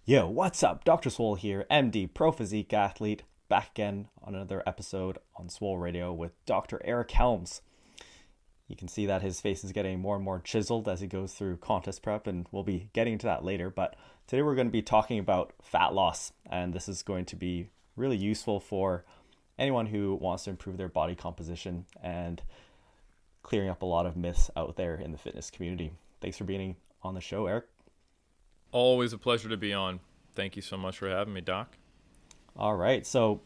Yo, what's up? Dr. Swole here, MD, pro physique athlete, back again on another episode on Swole Radio with Dr. Eric Helms. You can see that his face is getting more and more chiseled as he goes through contest prep, and we'll be getting into that later. But today we're going to be talking about fat loss, and this is going to be really useful for anyone who wants to improve their body composition and clearing up a lot of myths out there in the fitness community. Thanks for being on the show, Eric. Always a pleasure to be on. Thank you so much for having me, Doc. All right, so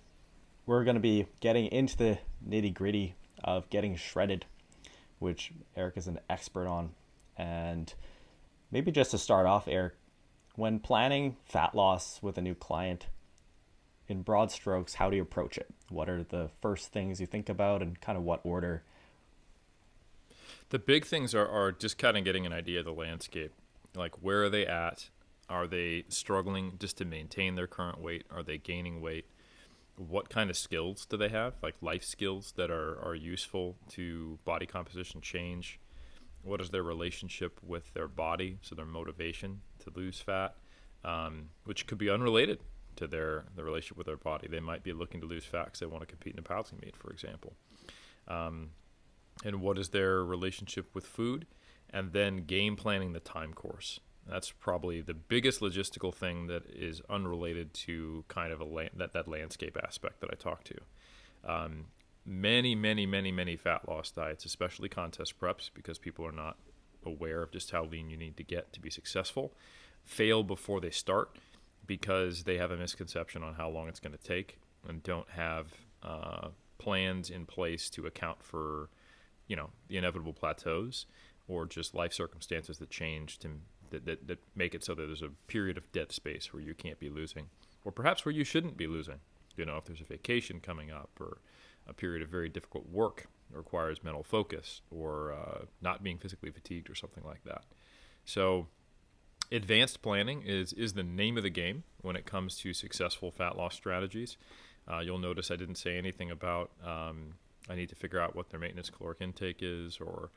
we're going to be getting into the nitty-gritty of getting shredded, which Eric is an expert on. And maybe just to start off, Eric, when planning fat loss with a new client, in broad strokes, how do you approach it? What are the first things you think about and kind of what order? The big things are just kind of getting an idea of the landscape. Like, where are they at? Are they struggling just to maintain their current weight? Are they gaining weight? What kind of skills do they have? Like life skills that are useful to body composition change? What is their relationship with their body? So their motivation to lose fat, which could be unrelated to their relationship with their body. They might be looking to lose fat because they want to compete in a powerlifting meet, for example. And what is their relationship with food? And then game planning the time course. That's probably the biggest logistical thing that is unrelated to kind of that landscape aspect that I talked to. Many fat loss diets, especially contest preps, because people are not aware of just how lean you need to get to be successful, fail before they start because they have a misconception on how long it's going to take and don't have plans in place to account for, the inevitable plateaus or just life circumstances that change that make it so that there's a period of dead space where you can't be losing, or perhaps where you shouldn't be losing. If there's a vacation coming up or a period of very difficult work that requires mental focus, or not being physically fatigued or something like that. So advanced planning is the name of the game when it comes to successful fat loss strategies. You'll notice I didn't say anything about I need to figure out what their maintenance caloric intake is, or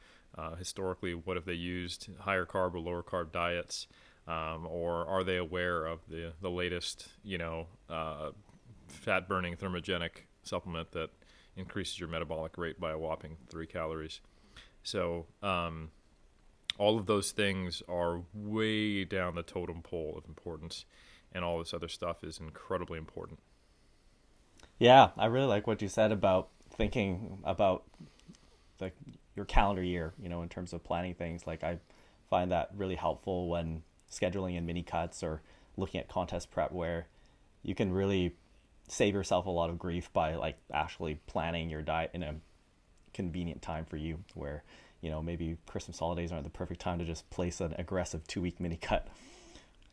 historically, what have they used, higher carb or lower carb diets, or are they aware of the latest, fat-burning thermogenic supplement that increases your metabolic rate by a whopping 3 calories. So all of those things are way down the totem pole of importance, and all this other stuff is incredibly important. Yeah, I really like what you said about thinking about your calendar year, in terms of planning things. Like, I find that really helpful when scheduling in Minicuts or looking at contest prep, where you can really save yourself a lot of grief by actually planning your diet in a convenient time for you, where maybe Christmas holidays aren't the perfect time to just place an aggressive 2-week Minicut.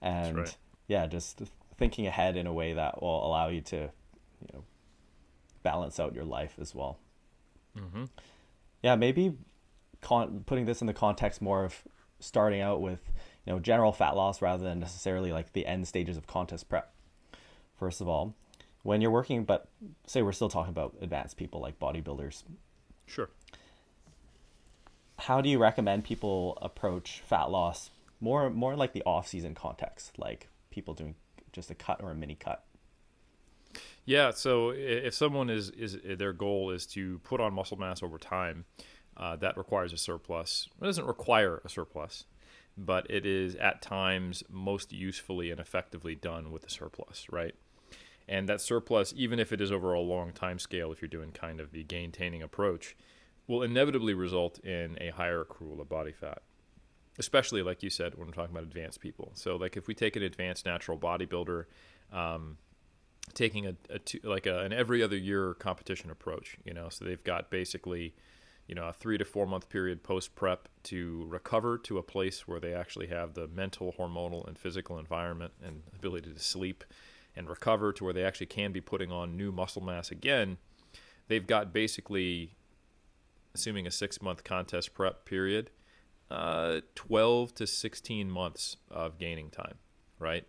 And right. Yeah, just thinking ahead in a way that will allow you to balance out your life as well. Mm-hmm. Yeah, maybe putting this in the context more of starting out with general fat loss rather than necessarily the end stages of contest prep. First of all, when you're working, but say we're still talking about advanced people like bodybuilders. Sure. How do you recommend people approach fat loss more like the off-season context, like people doing just a cut or a mini cut? Yeah, so if someone is their goal is to put on muscle mass over time, that requires a surplus. It doesn't require a surplus, but it is at times most usefully and effectively done with a surplus, right? And that surplus, even if it is over a long time scale, if you're doing kind of the gain-taining approach, will inevitably result in a higher accrual of body fat, especially, like you said, when we're talking about advanced people. So if we take an advanced natural bodybuilder, taking an every other year competition approach, so they've got basically, a 3 to 4 month period post prep to recover to a place where they actually have the mental, hormonal, and physical environment and ability to sleep and recover to where they actually can be putting on new muscle mass again. They've got basically, assuming a 6-month contest prep period, 12 to 16 months of gaining time, right?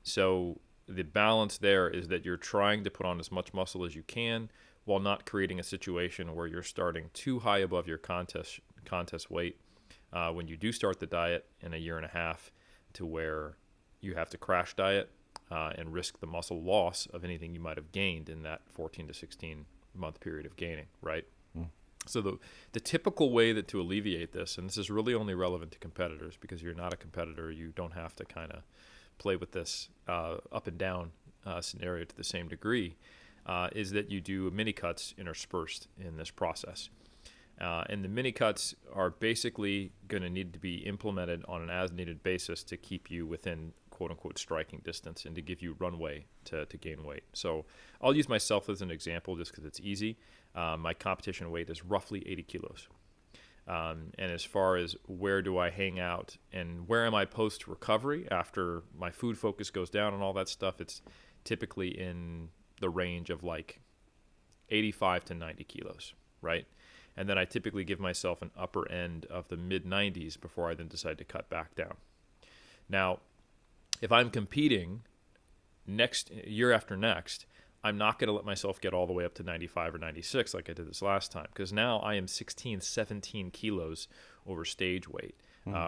So the balance there is that you're trying to put on as much muscle as you can while not creating a situation where you're starting too high above your contest weight when you do start the diet in a year and a half, to where you have to crash diet and risk the muscle loss of anything you might have gained in that 14 to 16 month period of gaining, right? So the typical way that to alleviate this, and this is really only relevant to competitors because you're not a competitor, you don't have to kind of play with this up and down scenario to the same degree, is that you do mini cuts interspersed in this process. And the mini cuts are basically going to need to be implemented on an as-needed basis to keep you within quote-unquote striking distance and to give you runway to gain weight. So I'll use myself as an example just because it's easy. My competition weight is roughly 80 kilos. And as far as where do I hang out and where am I post-recovery after my food focus goes down and all that stuff, it's typically in the range of like 85 to 90 kilos, right? And then I typically give myself an upper end of the mid-90s before I then decide to cut back down. Now, if I'm competing year after next, I'm not going to let myself get all the way up to 95 or 96 like I did this last time, because now I am 16, 17 kilos over stage weight.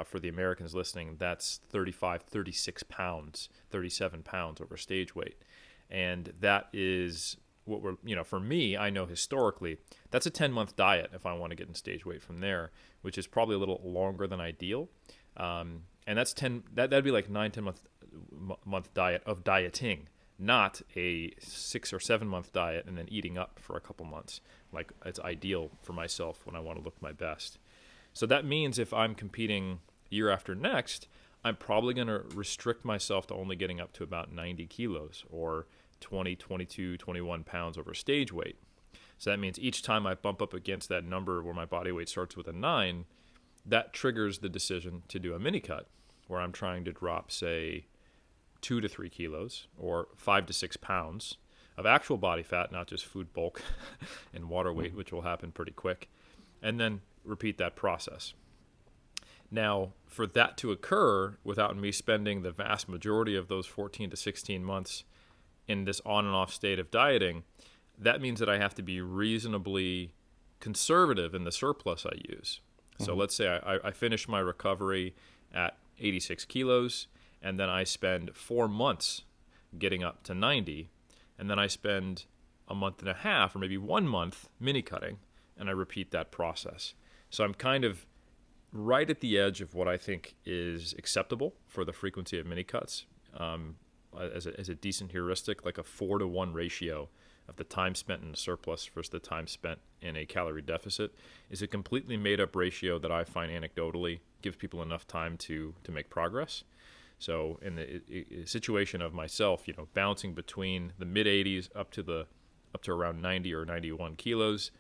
For the Americans listening, that's 35, 36 pounds, 37 pounds over stage weight. And that is what we're, for me, I know historically, that's a 10-month diet if I want to get in stage weight from there, which is probably a little longer than ideal. And that's that'd be like 9-10 month diet of dieting, not a 6 or 7 month diet and then eating up for a couple months. Like it's ideal for myself when I want to look my best. So that means if I'm competing year after next, I'm probably going to restrict myself to only getting up to about 90 kilos or 20, 22, 21 pounds over stage weight. So that means each time I bump up against that number where my body weight starts with a 9, that triggers the decision to do a mini cut where I'm trying to drop, say, 2 to 3 kilos or 5 to 6 pounds of actual body fat, not just food bulk and water weight, which will happen pretty quick, and then repeat that process. Now, for that to occur without me spending the vast majority of those 14 to 16 months in this on and off state of dieting, that means that I have to be reasonably conservative in the surplus I use. So let's say I finish my recovery at 86 kilos, and then I spend 4 months getting up to 90, and then I spend a month and a half or maybe 1 month mini cutting, and I repeat that process. So I'm kind of right at the edge of what I think is acceptable for the frequency of mini cuts. As a decent heuristic, like a 4-to-1 ratio of the time spent in a surplus versus the time spent in a calorie deficit is a completely made-up ratio that I find anecdotally gives people enough time to make progress. So in the situation of myself, bouncing between the mid-80s up to around 90 or 91 kilos,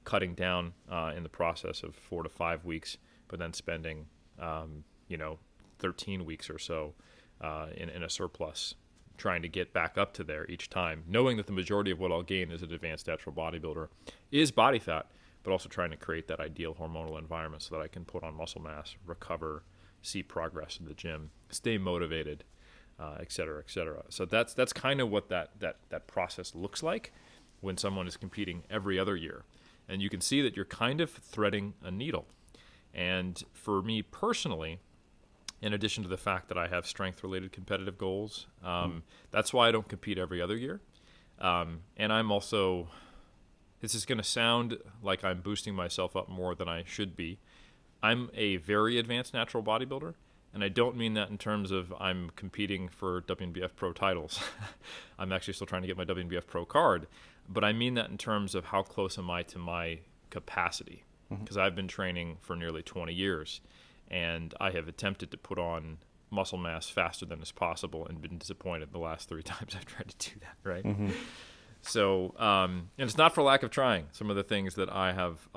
cutting down in the process of 4 to 5 weeks, but then spending 13 weeks or so in a surplus, trying to get back up to there each time, knowing that the majority of what I'll gain as an advanced natural bodybuilder is body fat, but also trying to create that ideal hormonal environment so that I can put on muscle mass, recover, see progress in the gym, stay motivated, et cetera, et cetera. So that's kind of what that process looks like when someone is competing every other year. And you can see that you're kind of threading a needle. And for me personally, in addition to the fact that I have strength-related competitive goals, that's why I don't compete every other year. And I'm also, this is going to sound like I'm boosting myself up more than I should be. I'm a very advanced natural bodybuilder, and I don't mean that in terms of I'm competing for WNBF Pro titles. I'm actually still trying to get my WNBF Pro card, but I mean that in terms of how close am I to my capacity, because I've been training for nearly 20 years. And I have attempted to put on muscle mass faster than is possible and been disappointed the last 3 times I've tried to do that, right? So, and it's not for lack of trying. Some of the things that I have,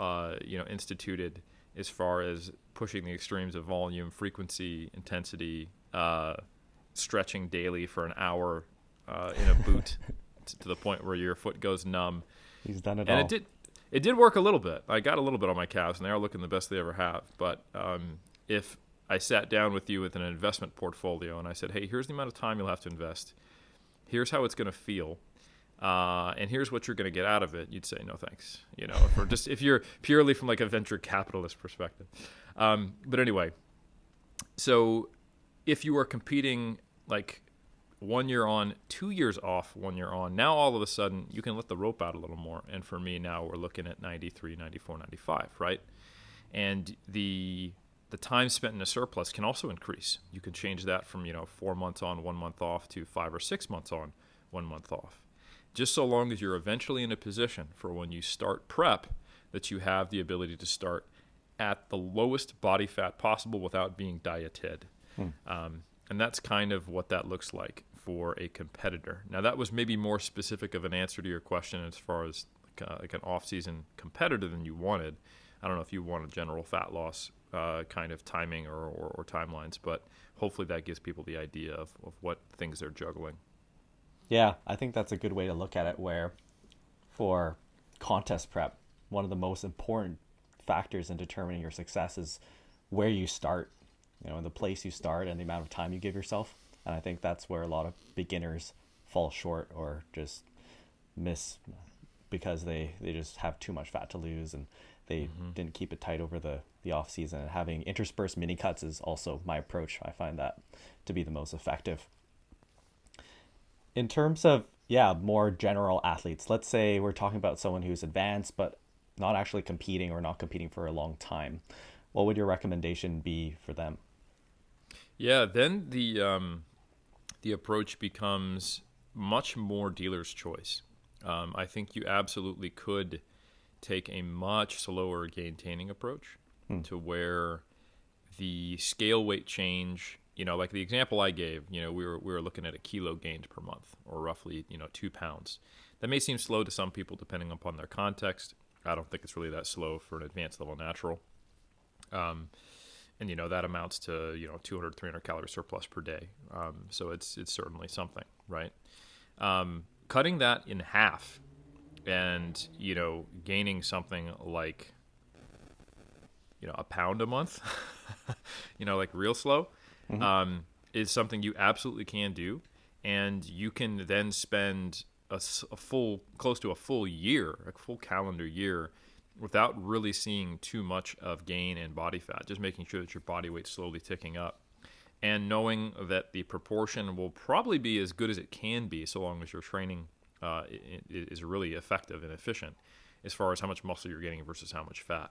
instituted as far as pushing the extremes of volume, frequency, intensity, stretching daily for an hour in a boot to the point where your foot goes numb. He's done it all. And it did work a little bit. I got a little bit on my calves, and they are looking the best they ever have. But if I sat down with you with an investment portfolio and I said, hey, here's the amount of time you'll have to invest, here's how it's going to feel, and here's what you're going to get out of it, you'd say no thanks. If you're purely from like a venture capitalist perspective. But anyway, so if you are competing like 1 year on, 2 years off, 1 year on. Now all of a sudden you can let the rope out a little more. And for me now we're looking at 93, 94, 95, right? And the time spent in a surplus can also increase. You can change that from 4 months on, 1 month off to 5 or 6 months on, 1 month off. Just so long as you're eventually in a position for when you start prep that you have the ability to start at the lowest body fat possible without being dieted. And that's kind of what that looks like for a competitor. Now that was maybe more specific of an answer to your question as far as like an off-season competitor than you wanted. I don't know if you want a general fat loss kind of timing or timelines, but hopefully that gives people the idea of what things they're juggling. Yeah, I think that's a good way to look at it, where for contest prep, one of the most important factors in determining your success is where you start, the place you start and the amount of time you give yourself. And I think that's where a lot of beginners fall short or just miss because they just have too much fat to lose and they didn't keep it tight over the off season. And having interspersed mini cuts is also my approach. I find that to be the most effective. In terms of, more general athletes, let's say we're talking about someone who's advanced but not actually competing or not competing for a long time. What would your recommendation be for them? Yeah, then the approach becomes much more dealer's choice. I think you absolutely could take a much slower gain-taining approach to where the scale weight change, like the example I gave, we were looking at a kilo gained per month or roughly, 2 pounds. That may seem slow to some people depending upon their context. I don't think it's really that slow for an advanced level natural. And, that amounts to, 200, 300 calorie surplus per day. So it's certainly something, right? Cutting that in half and, gaining something like, a pound a month, like real slow, is something you absolutely can do. And you can then spend close to a full year, a full calendar year, without really seeing too much of gain in body fat, just making sure that your body weight's slowly ticking up. And knowing that the proportion will probably be as good as it can be so long as your training is really effective and efficient as far as how much muscle you're getting versus how much fat.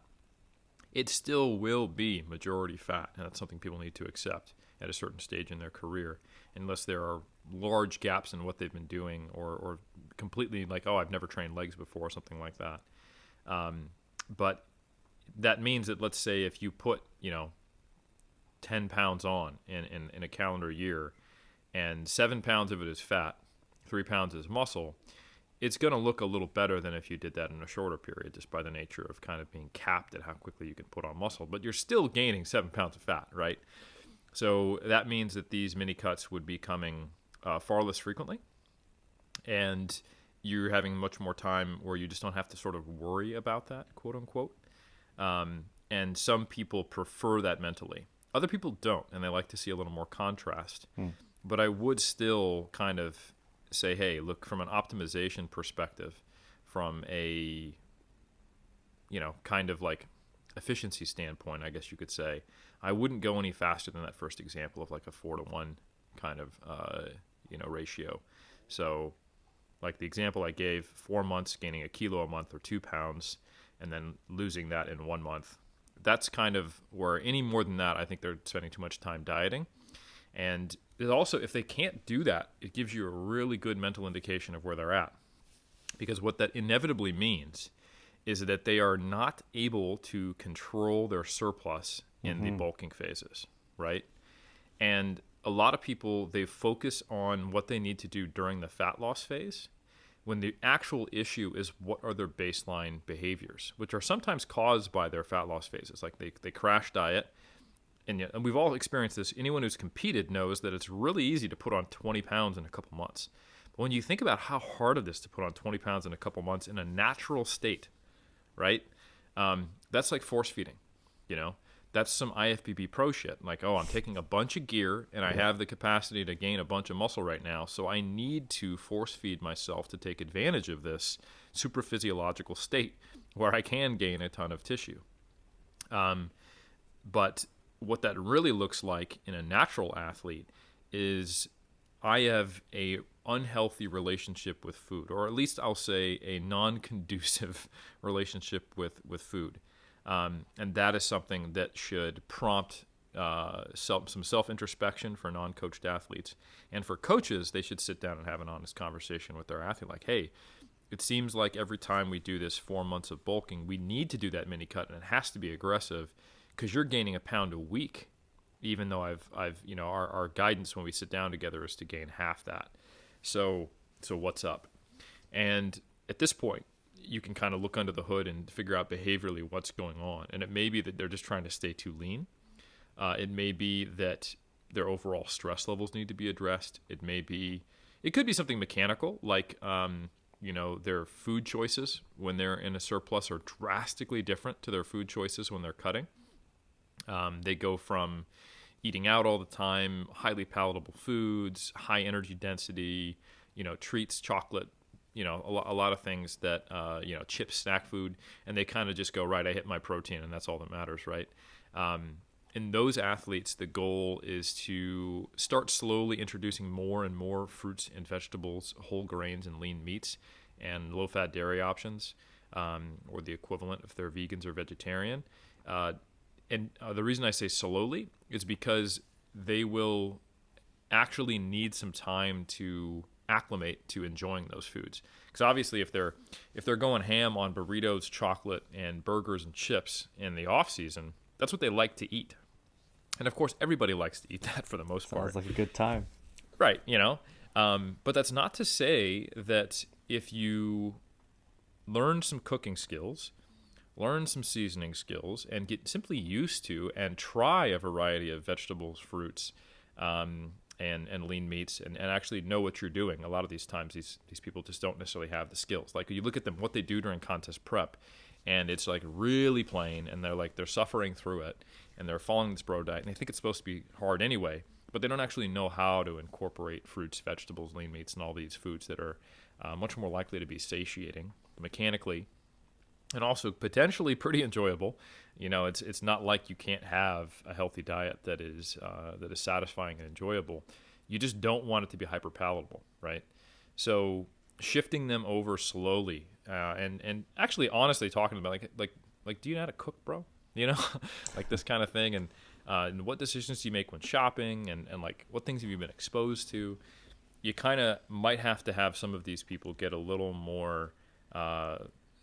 It still will be majority fat, and that's something people need to accept at a certain stage in their career, unless there are large gaps in what they've been doing or completely like, I've never trained legs before or something like that. But that means that, let's say if you put, 10 pounds on in a calendar year and 7 pounds of it is fat, 3 pounds is muscle, it's going to look a little better than if you did that in a shorter period, just by the nature of kind of being capped at how quickly you can put on muscle. But you're still gaining 7 pounds of fat, right? So that means that these mini cuts would be coming far less frequently, and you're having much more time where you just don't have to sort of worry about that, quote unquote. And some people prefer that mentally. Other people don't, and they like to see a little more contrast. But I would still kind of say, hey, look, from an optimization perspective, from a, kind of like efficiency standpoint, I guess you could say, I wouldn't go any faster than that first example of like a 4-to-1 kind of, ratio. So like the example I gave, 4 months gaining a kilo a month or 2 pounds, and then losing that in 1 month. That's kind of where any more than that, I think they're spending too much time dieting. And it also, if they can't do that, it gives you a really good mental indication of where they're at. Because what that inevitably means is that they are not able to control their surplus in the bulking phases, right? And a lot of people, they focus on what they need to do during the fat loss phase, when the actual issue is what are their baseline behaviors, which are sometimes caused by their fat loss phases. Like they crash diet, and we've all experienced this. Anyone who's competed knows that it's really easy to put on 20 pounds in a couple months. But when you think about how hard it is to put on 20 pounds in a couple months in a natural state, right? That's like force feeding, That's some IFBB pro shit. Like, I'm taking a bunch of gear and I have the capacity to gain a bunch of muscle right now, so I need to force feed myself to take advantage of this super physiological state where I can gain a ton of tissue. But what that really looks like in a natural athlete is I have a unhealthy relationship with food, or at least I'll say a non-conducive relationship with food. And that is something that should prompt some self-introspection for non-coached athletes. And for coaches, they should sit down and have an honest conversation with their athlete. Like, hey, it seems like every time we do this 4 months of bulking, we need to do that mini cut, and it has to be aggressive because you're gaining a pound a week, even though our guidance when we sit down together is to gain half that. So what's up? And at this point, you can kind of look under the hood and figure out behaviorally what's going on. And it may be that they're just trying to stay too lean. It may be that their overall stress levels need to be addressed. It could be something mechanical, like their food choices when they're in a surplus are drastically different to their food choices when they're cutting. They go from eating out all the time, highly palatable foods, high energy density, treats, chocolate, a lot of things that, chips, snack food, and they kind of just go, right, I hit my protein and that's all that matters, right? In those athletes, the goal is to start slowly introducing more and more fruits and vegetables, whole grains and lean meats, and low-fat dairy options, or the equivalent if they're vegans or vegetarian. The reason I say slowly is because they will actually need some time to acclimate to enjoying those foods. Because obviously, if they're going ham on burritos, chocolate, and burgers and chips in the off season, that's what they like to eat. And of course, everybody likes to eat that for the most part. Sounds like a good time. Right, But that's not to say that if you learn some cooking skills, learn some seasoning skills, and get simply used to and try a variety of vegetables, fruits, and lean meats, and actually know what you're doing. A lot of these times, these people just don't necessarily have the skills. Like, you look at them, what they do during contest prep, and it's like really plain, and they're suffering through it, and they're following this bro diet, and they think it's supposed to be hard anyway, but they don't actually know how to incorporate fruits, vegetables, lean meats, and all these foods that are much more likely to be satiating mechanically, and also potentially pretty enjoyable. It's not like you can't have a healthy diet that is satisfying and enjoyable. You just don't want it to be hyper palatable, right? So shifting them over slowly, and actually honestly talking about like do you know how to cook, bro? Like this kind of thing, and what decisions do you make when shopping, and like what things have you been exposed to? You kind of might have to have some of these people get a little more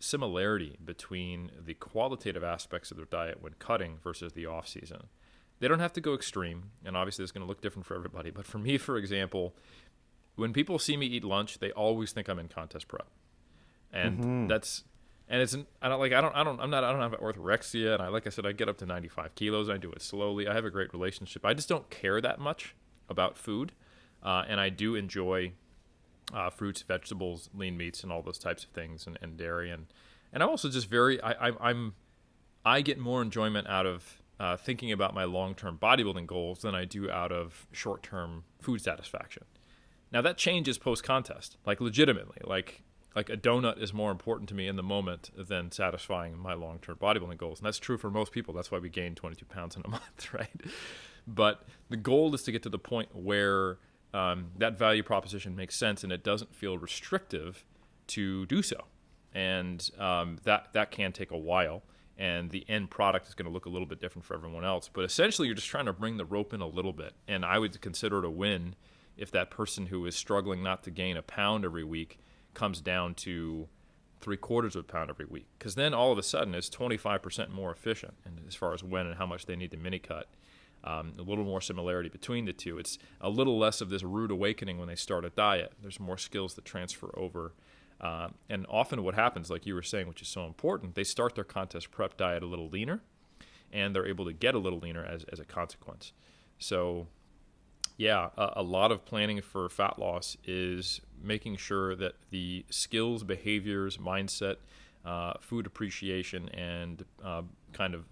similarity between the qualitative aspects of their diet when cutting versus the off season. They don't have to go extreme, and obviously it's going to look different for everybody. But for me, for example, when people see me eat lunch, they always think I'm in contest prep, and I don't have orthorexia, and like I said, I get up to 95 kilos. And I do it slowly. I have a great relationship. I just don't care that much about food, and I do enjoy fruits, vegetables, lean meats, and all those types of things, and dairy, and I'm also just I get more enjoyment out of thinking about my long-term bodybuilding goals than I do out of short-term food satisfaction. Now that changes post-contest, like legitimately, like a donut is more important to me in the moment than satisfying my long-term bodybuilding goals, and that's true for most people. That's why we gain 22 pounds in a month, right? But the goal is to get to the point where that value proposition makes sense and it doesn't feel restrictive to do so. And that can take a while, and the end product is going to look a little bit different for everyone else. But essentially, you're just trying to bring the rope in a little bit. And I would consider it a win if that person who is struggling not to gain a pound every week comes down to 3/4 of a pound every week. Because then all of a sudden it's 25% more efficient, and as far as when and how much they need to mini cut. A little more similarity between the two. It's a little less of this rude awakening when they start a diet. There's more skills that transfer over. And often what happens, like you were saying, which is so important, they start their contest prep diet a little leaner, and they're able to get a little leaner as a consequence. So, yeah, a lot of planning for fat loss is making sure that the skills, behaviors, mindset, food appreciation, and kind of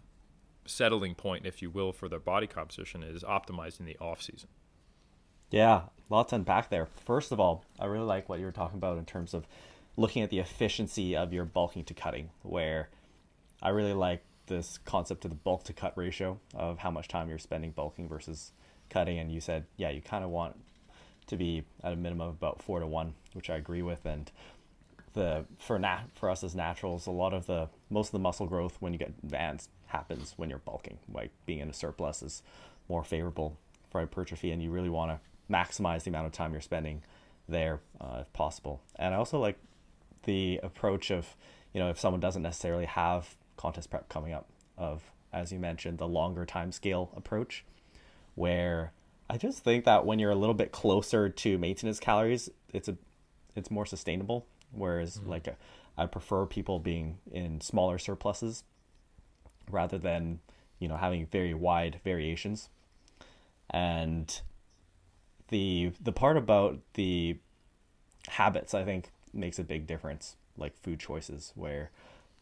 settling point, if you will, for their body composition is optimized in the off season. Yeah, lots to unpack there. First of all, I really like what you were talking about in terms of looking at the efficiency of your bulking to cutting, where I really like this concept of the bulk to cut ratio of how much time you're spending bulking versus cutting. And you said, yeah, you kind of want to be at a minimum about 4-1, which I agree with. And for us as naturals, most of the muscle growth when you get advanced happens when you're bulking. Like being in a surplus is more favorable for hypertrophy, and you really want to maximize the amount of time you're spending there if possible. And I also like the approach of, if someone doesn't necessarily have contest prep coming up, of, as you mentioned, the longer time scale approach, where I just think that when you're a little bit closer to maintenance calories, it's more sustainable. Whereas I prefer people being in smaller surpluses rather than, having very wide variations. And the part about the habits, I think, makes a big difference, like food choices, where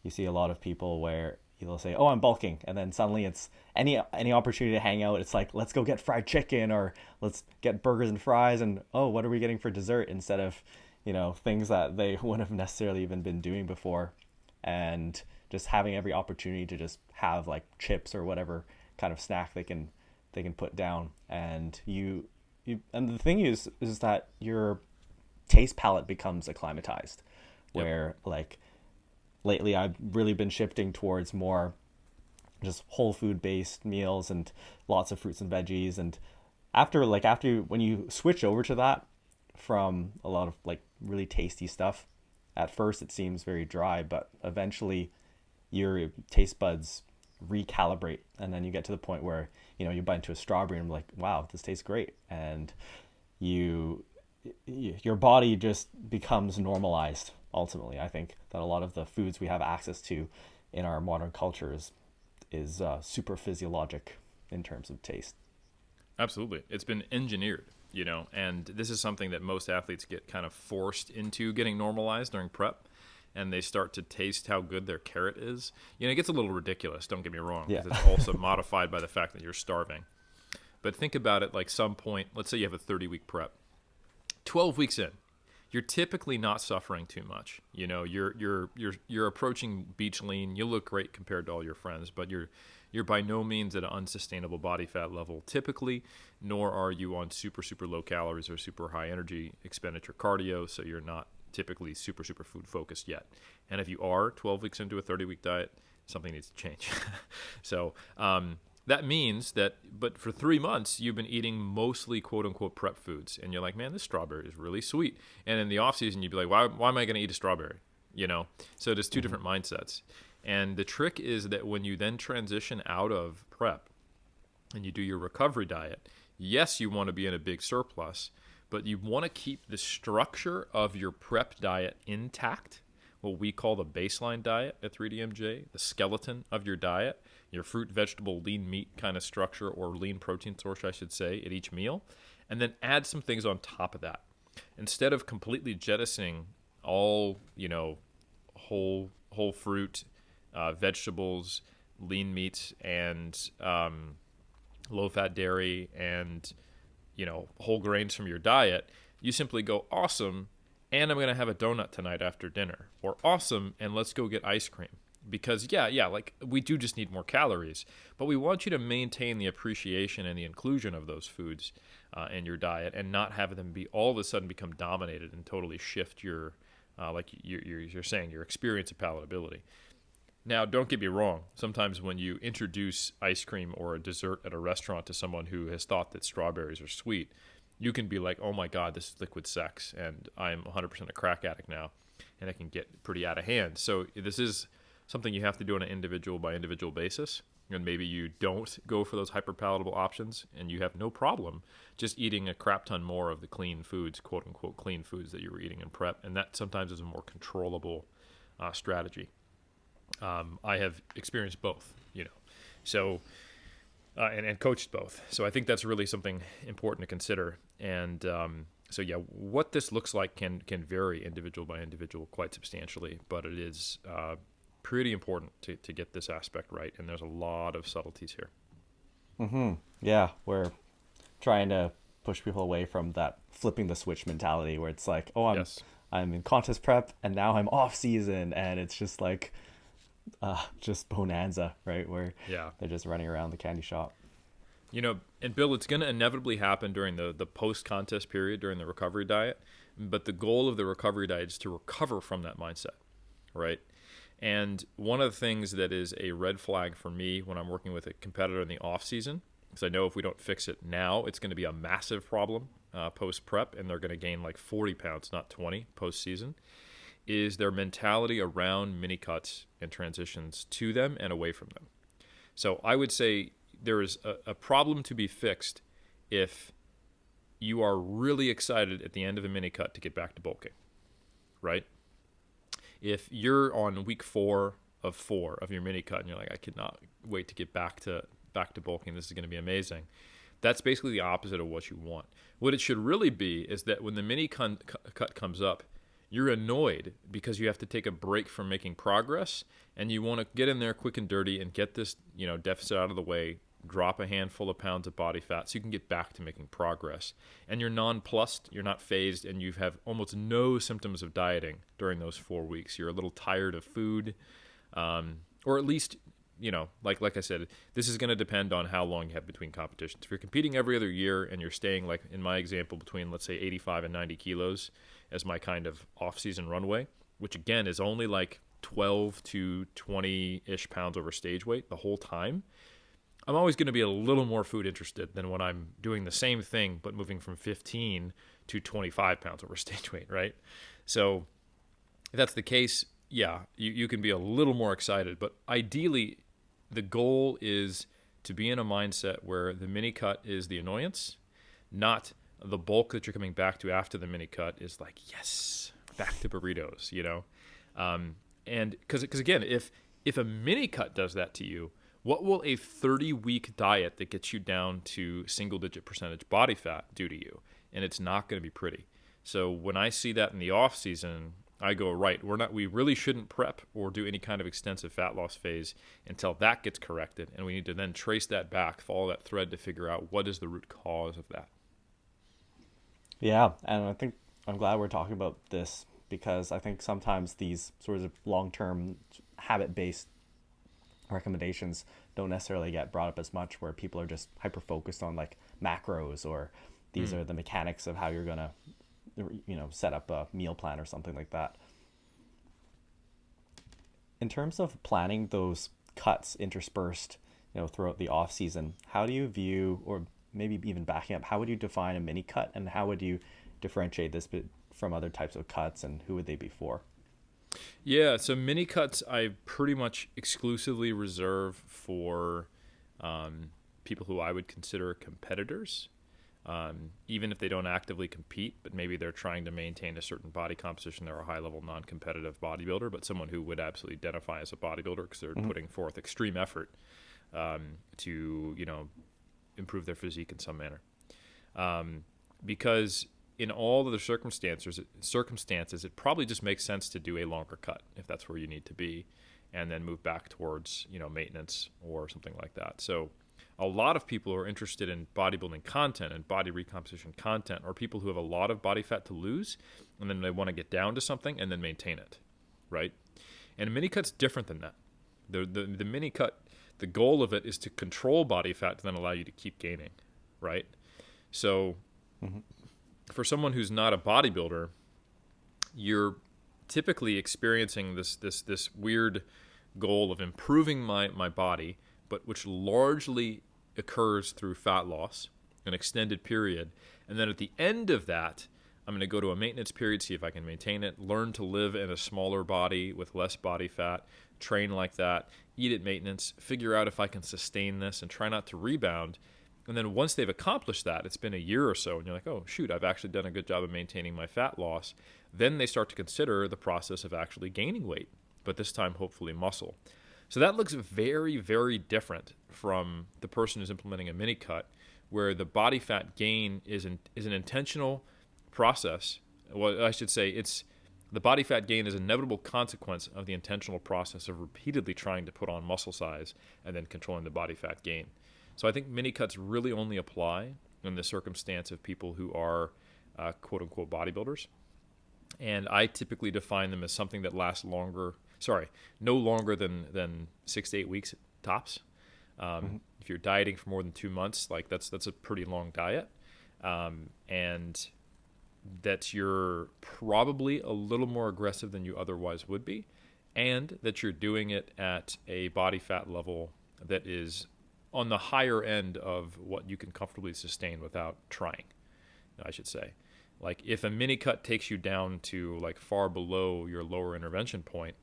you see a lot of people where you'll say, oh, I'm bulking, and then suddenly it's any opportunity to hang out, it's like, let's go get fried chicken, or let's get burgers and fries, and oh, what are we getting for dessert, instead of things that they wouldn't have necessarily even been doing before. And just having every opportunity to just have like chips or whatever kind of snack they can put down. And and the thing is that your taste palette becomes acclimatized, where like lately I've really been shifting towards more just whole food based meals and lots of fruits and veggies. And after when you switch over to that from a lot of like really tasty stuff, at first it seems very dry, but eventually your taste buds recalibrate, and then you get to the point where you bite into a strawberry and I'm like, wow, this tastes great. And your body just becomes normalized. Ultimately, I think that a lot of the foods we have access to in our modern culture is super physiologic in terms of taste. Absolutely. It's been engineered, and this is something that most athletes get kind of forced into getting normalized during prep, and they start to taste how good their carrot is. It gets a little ridiculous, don't get me wrong, because it's also modified by the fact that you're starving. But think about it, like some point, let's say you have a 30-week prep. 12 weeks in, you're typically not suffering too much. You're approaching beach lean. You look great compared to all your friends, but you're by no means at an unsustainable body fat level typically, nor are you on super, super low calories or super high energy expenditure cardio, so you're not typically super, super food focused yet. And if you are 12 weeks into a 30-week diet, something needs to change. So that means but for 3 months, you've been eating mostly quote-unquote prep foods, and you're like, man, this strawberry is really sweet. And in the off-season, you'd be like, why am I going to eat a strawberry? So there's two different mindsets. And the trick is that when you then transition out of prep and you do your recovery diet, yes, you want to be in a big surplus, but you want to keep the structure of your prep diet intact, what we call the baseline diet at 3DMJ, the skeleton of your diet, your fruit, vegetable, lean meat kind of structure, or lean protein source, I should say, at each meal, and then add some things on top of that. Instead of completely jettisoning all, whole fruit, vegetables, lean meats, and low-fat dairy, and whole grains from your diet, you simply go, awesome, and I'm going to have a donut tonight after dinner, or awesome, and let's go get ice cream. Because like we do just need more calories, but we want you to maintain the appreciation and the inclusion of those foods in your diet, and not have them be all of a sudden become dominated and totally shift your, like you're saying, your experience of palatability. Now, don't get me wrong. Sometimes when you introduce ice cream or a dessert at a restaurant to someone who has thought that strawberries are sweet, you can be like, oh my God, this is liquid sex, and I'm 100% a crack addict now, and it can get pretty out of hand. So this is something you have to do on an individual by individual basis, and maybe you don't go for those hyperpalatable options, and you have no problem just eating a crap ton more of the clean foods, quote unquote clean foods that you were eating in prep, and that sometimes is a more controllable strategy. I have experienced both, so and coached both. So I think that's really something important to consider. And what this looks like can vary individual by individual quite substantially, but it is pretty important to get this aspect right. And there's a lot of subtleties here. Mm-hmm. Yeah, we're trying to push people away from that flipping the switch mentality, where it's like, oh, I'm in contest prep and now I'm off season, and it's just like just bonanza, right? Where they're just running around the candy shop. And Bill, it's going to inevitably happen during the post-contest period, during the recovery diet. But the goal of the recovery diet is to recover from that mindset, right? And one of the things that is a red flag for me when I'm working with a competitor in the off season, because I know if we don't fix it now, it's going to be a massive problem post-prep, and they're going to gain like 40 pounds, not 20, post-season, is their mentality around mini cuts and transitions to them and away from them. So I would say there is a problem to be fixed if you are really excited at the end of a mini cut to get back to bulking, right? If you're on week 4 of your mini cut and you're like, I cannot wait to get back to bulking, this is going to be amazing. That's basically the opposite of what you want. What it should really be is that when the mini cut comes up, you're annoyed because you have to take a break from making progress, and you want to get in there quick and dirty and get this, deficit out of the way, drop a handful of pounds of body fat so you can get back to making progress. And you're nonplussed, you're not phased, and you have almost no symptoms of dieting during those 4 weeks. You're a little tired of food, or at least, like I said, this is going to depend on how long you have between competitions. If you're competing every other year and you're staying, like in my example, between, let's say, 85 and 90 kilos as my kind of off-season runway, which again is only like 12 to 20-ish pounds over stage weight the whole time, I'm always going to be a little more food interested than when I'm doing the same thing but moving from 15 to 25 pounds over stage weight, right? So if that's the case, yeah, you can be a little more excited. But ideally, the goal is to be in a mindset where the mini cut is the annoyance, not the bulk that you're coming back to after the mini cut is like, yes, back to burritos, And because again, if a mini cut does that to you, what will a 30-week diet that gets you down to single-digit percentage body fat do to you? And it's not going to be pretty. So when I see that in the off season, I go, right, we really shouldn't prep or do any kind of extensive fat loss phase until that gets corrected. And we need to then trace that back, follow that thread to figure out what is the root cause of that. Yeah, and I think I'm glad we're talking about this because I think sometimes these sorts of long-term habit-based recommendations don't necessarily get brought up as much, where people are just hyper-focused on like macros, or these are the mechanics of how you're going to set up a meal plan or something like that. In terms of planning those cuts interspersed, throughout the off season, how do you view, or maybe even backing up, how would you define a mini cut, and how would you differentiate this from other types of cuts, and who would they be for? Yeah, so mini cuts I pretty much exclusively reserve for people who I would consider competitors. Even if they don't actively compete, but maybe they're trying to maintain a certain body composition. They're a high-level non-competitive bodybuilder, but someone who would absolutely identify as a bodybuilder because they're putting forth extreme effort to, improve their physique in some manner. Because in all of the circumstances, it probably just makes sense to do a longer cut if that's where you need to be, and then move back towards, maintenance or something like that. So a lot of people who are interested in bodybuilding content and body recomposition content are people who have a lot of body fat to lose, and then they want to get down to something and then maintain it, right? And a mini cut's different than that. The mini cut, the goal of it is to control body fat to then allow you to keep gaining, right? So for someone who's not a bodybuilder, you're typically experiencing this weird goal of improving my body, but which largely occurs through fat loss, an extended period. And then at the end of that, I'm going to go to a maintenance period, see if I can maintain it, learn to live in a smaller body with less body fat, train like that, eat at maintenance, figure out if I can sustain this and try not to rebound. And then once they've accomplished that, it's been a year or so, and you're like, oh, shoot, I've actually done a good job of maintaining my fat loss. Then they start to consider the process of actually gaining weight, but this time hopefully muscle. So that looks very, very different from the person who's implementing a mini cut, where the body fat gain is an intentional process. Well, I should say the body fat gain is an inevitable consequence of the intentional process of repeatedly trying to put on muscle size and then controlling the body fat gain. So I think mini cuts really only apply in the circumstance of people who are quote unquote bodybuilders. And I typically define them as something that lasts no longer than 6 to 8 weeks tops. If you're dieting for more than 2 months, like that's a pretty long diet, and that you're probably a little more aggressive than you otherwise would be, and that you're doing it at a body fat level that is on the higher end of what you can comfortably sustain without trying, I should say. Like if a mini cut takes you down to like far below your lower intervention point,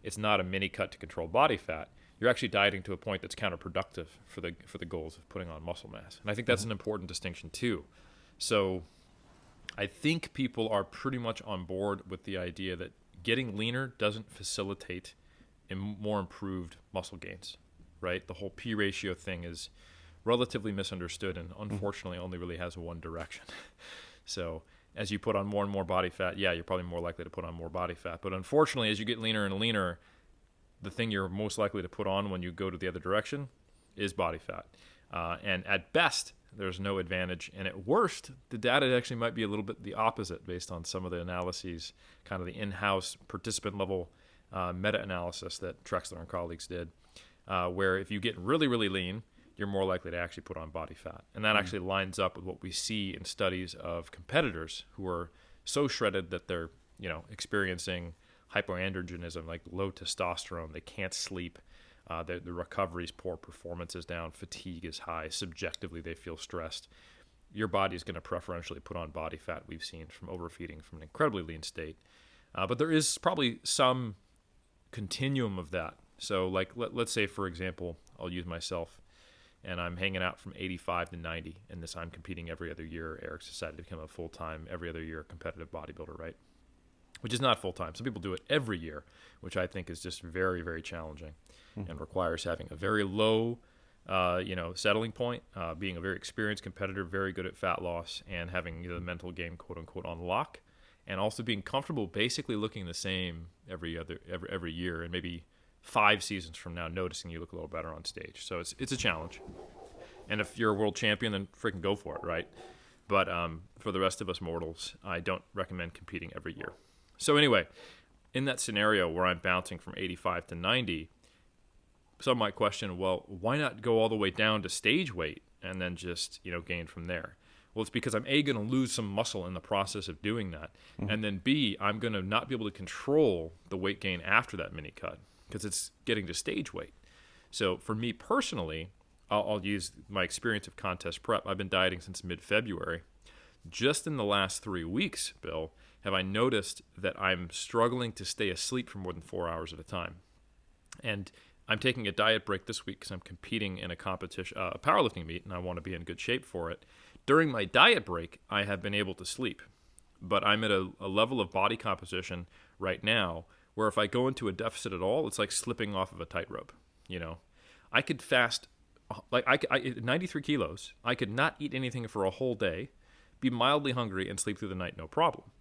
it's not a mini cut to control body fat. You're actually dieting to a point that's counterproductive for the goals of putting on muscle mass. And I think that's an important distinction too. So I think people are pretty much on board with the idea that getting leaner doesn't facilitate more improved muscle gains, right? The whole P ratio thing is relatively misunderstood and unfortunately only really has one direction. So as you put on more and more body fat, yeah, you're probably more likely to put on more body fat. But unfortunately, as you get leaner and leaner, the thing you're most likely to put on when you go to the other direction is body fat. And at best, there's no advantage. And at worst, the data actually might be a little bit the opposite based on some of the analyses, kind of the in-house participant level meta-analysis that Trexler and colleagues did, where if you get really, really lean, you're more likely to actually put on body fat. And that actually lines up with what we see in studies of competitors who are so shredded that they're, experiencing hypoandrogenism, like low testosterone. They can't sleep. The recovery is poor, performance is down, fatigue is high. Subjectively, they feel stressed. Your body is going to preferentially put on body fat, we've seen, from overfeeding from an incredibly lean state. But there is probably some continuum of that. So like, let's say, for example, I'll use myself, and I'm hanging out from 85 to 90, and I'm competing every other year. Eric's decided to become a full-time, every other year competitive bodybuilder, right? Which is not full-time. Some people do it every year, which I think is just very, very challenging and requires having a very low, settling point, being a very experienced competitor, very good at fat loss, and having the mental game, quote-unquote, on lock, and also being comfortable basically looking the same every year, and maybe 5 seasons from now noticing you look a little better on stage. So it's a challenge. And if you're a world champion, then freaking go for it, right? But for the rest of us mortals, I don't recommend competing every year. So anyway, in that scenario where I'm bouncing from 85 to 90, some might question, well, why not go all the way down to stage weight and then just, gain from there? Well, it's because I'm A, going to lose some muscle in the process of doing that. And then B, I'm going to not be able to control the weight gain after that mini cut, because it's getting to stage weight. So for me personally, I'll use my experience of contest prep. I've been dieting since mid-February. Just in the last 3 weeks, Bill, have I noticed that I'm struggling to stay asleep for more than 4 hours at a time. And I'm taking a diet break this week because I'm competing in a competition, a powerlifting meet, and I want to be in good shape for it. During my diet break, I have been able to sleep. But I'm at a level of body composition right now where if I go into a deficit at all, it's like slipping off of a tightrope. I could fast, like I 93 kilos, I could not eat anything for a whole day, be mildly hungry, and sleep through the night, no problem.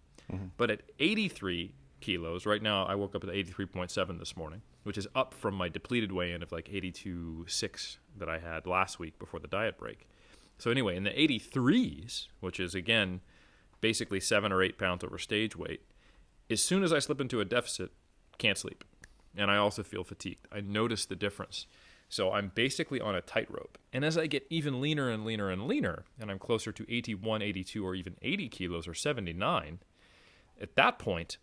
But at 83 kilos, right now I woke up at 83.7 this morning, which is up from my depleted weigh-in of like 82.6 that I had last week before the diet break. So anyway, in the 83s, which is again basically 7 or 8 pounds over stage weight, as soon as I slip into a deficit, can't sleep. And I also feel fatigued. I notice the difference. So I'm basically on a tightrope. And as I get even leaner and leaner and leaner, and I'm closer to 81, 82, or even 80 kilos or 79, at that point,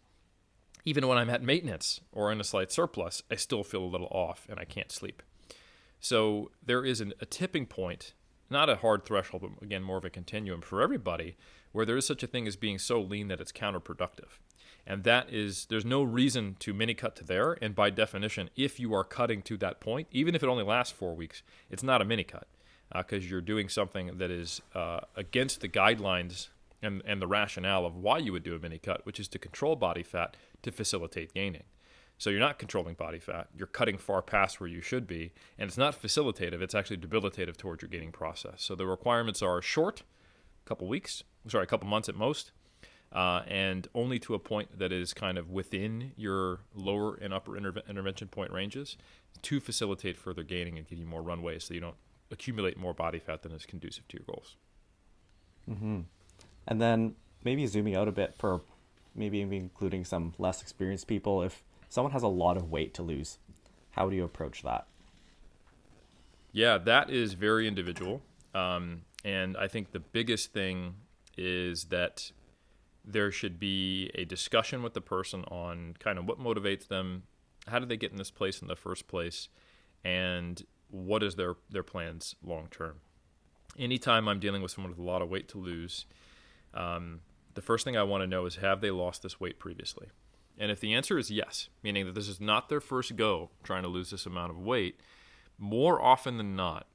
even when I'm at maintenance or in a slight surplus, I still feel a little off and I can't sleep. So there is a tipping point, not a hard threshold, but again, more of a continuum for everybody, where there is such a thing as being so lean that it's counterproductive. And that is, there's no reason to mini cut to there. And by definition, if you are cutting to that point, even if it only lasts 4 weeks, it's not a mini cut because you're doing something that is against the guidelines and the rationale of why you would do a mini cut, which is to control body fat to facilitate gaining. So you're not controlling body fat. You're cutting far past where you should be. And it's not facilitative. It's actually debilitative towards your gaining process. So the requirements are short, a couple months at most. And only to a point that is kind of within your lower and upper intervention point ranges to facilitate further gaining and give you more runway so you don't accumulate more body fat than is conducive to your goals. And then maybe zooming out a bit for maybe including some less experienced people, if someone has a lot of weight to lose, how do you approach that? Yeah, that is very individual. And I think the biggest thing is that there should be a discussion with the person on kind of what motivates them, how did they get in this place in the first place, and what is their plans long term. Anytime I'm dealing with someone with a lot of weight to lose, the first thing I want to know is, have they lost this weight previously? And if the answer is yes, meaning that this is not their first go trying to lose this amount of weight, more often than not,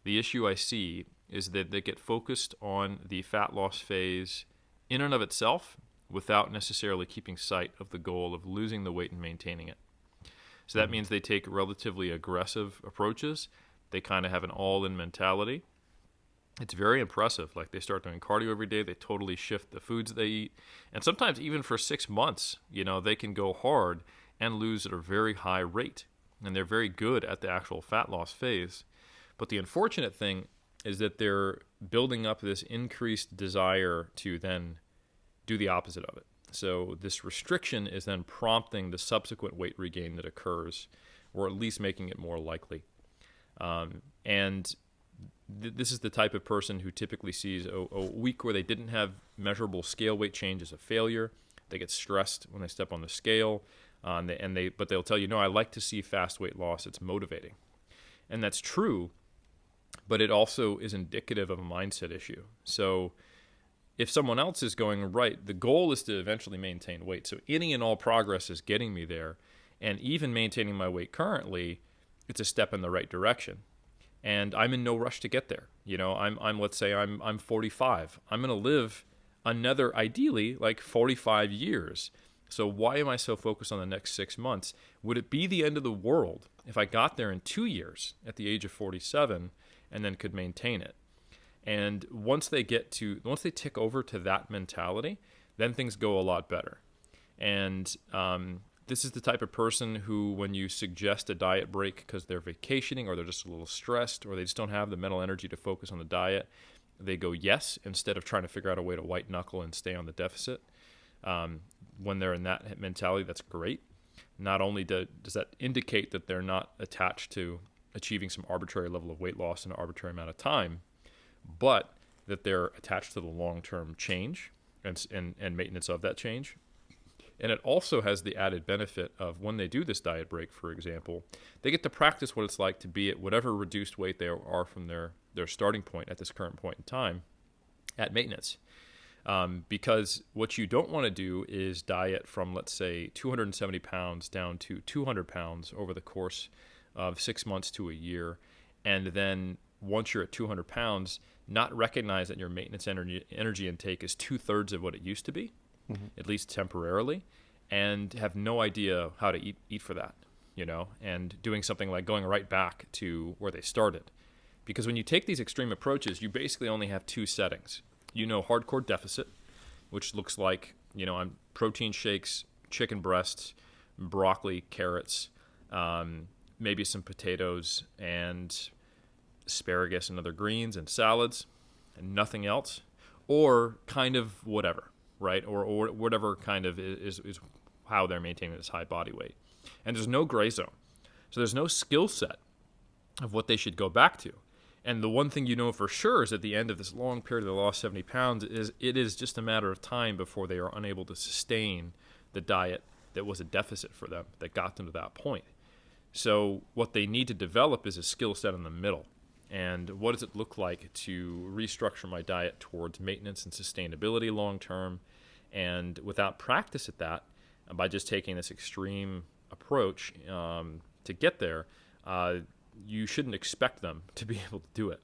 the issue I see is that they get focused on the fat loss phase in and of itself without necessarily keeping sight of the goal of losing the weight and maintaining it. So that means they take relatively aggressive approaches. They kind of have an all-in mentality. It's very impressive. Like, they start doing cardio every day. They totally shift the foods they eat. And sometimes even for 6 months, they can go hard and lose at a very high rate. And they're very good at the actual fat loss phase. But the unfortunate thing is that they're building up this increased desire to then do the opposite of it. So this restriction is then prompting the subsequent weight regain that occurs, or at least making it more likely. This is the type of person who typically sees a week where they didn't have measurable scale weight change as a failure. They get stressed when they step on the scale, but they'll tell you, no, I like to see fast weight loss. It's motivating. And that's true, but it also is indicative of a mindset issue. So if someone else is going, right, the goal is to eventually maintain weight. So any and all progress is getting me there. And even maintaining my weight currently, it's a step in the right direction. And I'm in no rush to get there. Let's say I'm 45. I'm going to live another, ideally, like 45 years. So why am I so focused on the next 6 months? Would it be the end of the world if I got there in 2 years at the age of 47 and then could maintain it? And once they tick over to that mentality, then things go a lot better. And this is the type of person who, when you suggest a diet break because they're vacationing or they're just a little stressed or they just don't have the mental energy to focus on the diet, they go yes instead of trying to figure out a way to white knuckle and stay on the deficit. When they're in that mentality, that's great. Not only does that indicate that they're not attached to achieving some arbitrary level of weight loss in an arbitrary amount of time, but that they're attached to the long-term change and maintenance of that change. And it also has the added benefit of, when they do this diet break, for example, they get to practice what it's like to be at whatever reduced weight they are from their starting point at this current point in time at maintenance. Because what you don't want to do is diet from, let's say, 270 pounds down to 200 pounds over the course of 6 months to a year. And then once you're at 200 pounds, not recognize that your maintenance energy intake is 2/3 of what it used to be, at least temporarily, and have no idea how to eat for that, and doing something like going right back to where they started. Because when you take these extreme approaches, you basically only have two settings. Hardcore deficit, which looks like, on protein shakes, chicken breasts, broccoli, carrots, maybe some potatoes and asparagus and other greens and salads and nothing else, or kind of whatever, right? Or whatever kind of is how they're maintaining this high body weight. And there's no gray zone. So there's no skill set of what they should go back to. And the one thing for sure is, at the end of this long period of the lost 70 pounds, it is just a matter of time before they are unable to sustain the diet that was a deficit for them, that got them to that point. So what they need to develop is a skill set in the middle. And what does it look like to restructure my diet towards maintenance and sustainability long term? And without practice at that, by just taking this extreme approach to get there, you shouldn't expect them to be able to do it.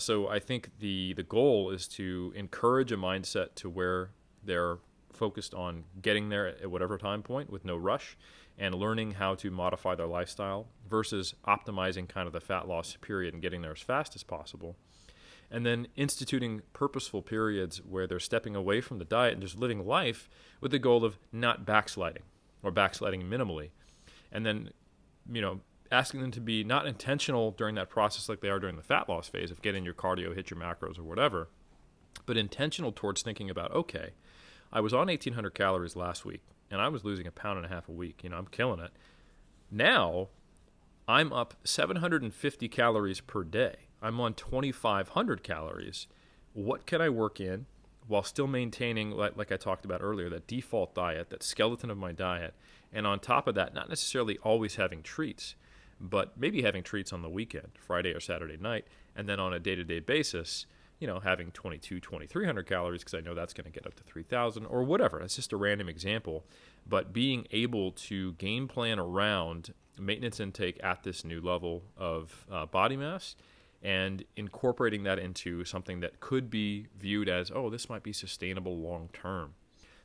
So I think the goal is to encourage a mindset to where they're focused on getting there at whatever time point with no rush, and learning how to modify their lifestyle versus optimizing kind of the fat loss period and getting there as fast as possible. And then instituting purposeful periods where they're stepping away from the diet and just living life with the goal of not backsliding, or backsliding minimally. And then, asking them to be not intentional during that process like they are during the fat loss phase of getting your cardio, hit your macros or whatever, but intentional towards thinking about, okay, I was on 1,800 calories last week and I was losing 1.5 pounds a week. I'm killing it. Now I'm up 750 calories per day. I'm on 2,500 calories. What can I work in while still maintaining, like I talked about earlier, that default diet, that skeleton of my diet, and on top of that, not necessarily always having treats, but maybe having treats on the weekend, Friday or Saturday night, and then on a day-to-day basis, having 2,300 calories because I know that's going to get up to 3,000 or whatever. That's just a random example. But being able to game plan around maintenance intake at this new level of body mass and incorporating that into something that could be viewed as, oh, this might be sustainable long term,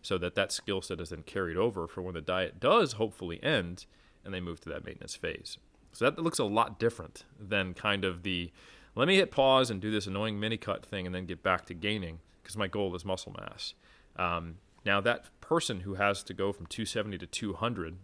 so that skill set is then carried over for when the diet does hopefully end and they move to that maintenance phase. So that looks a lot different than kind of the, let me hit pause and do this annoying mini cut thing and then get back to gaining because my goal is muscle mass. Now that person who has to go from 270 to 200,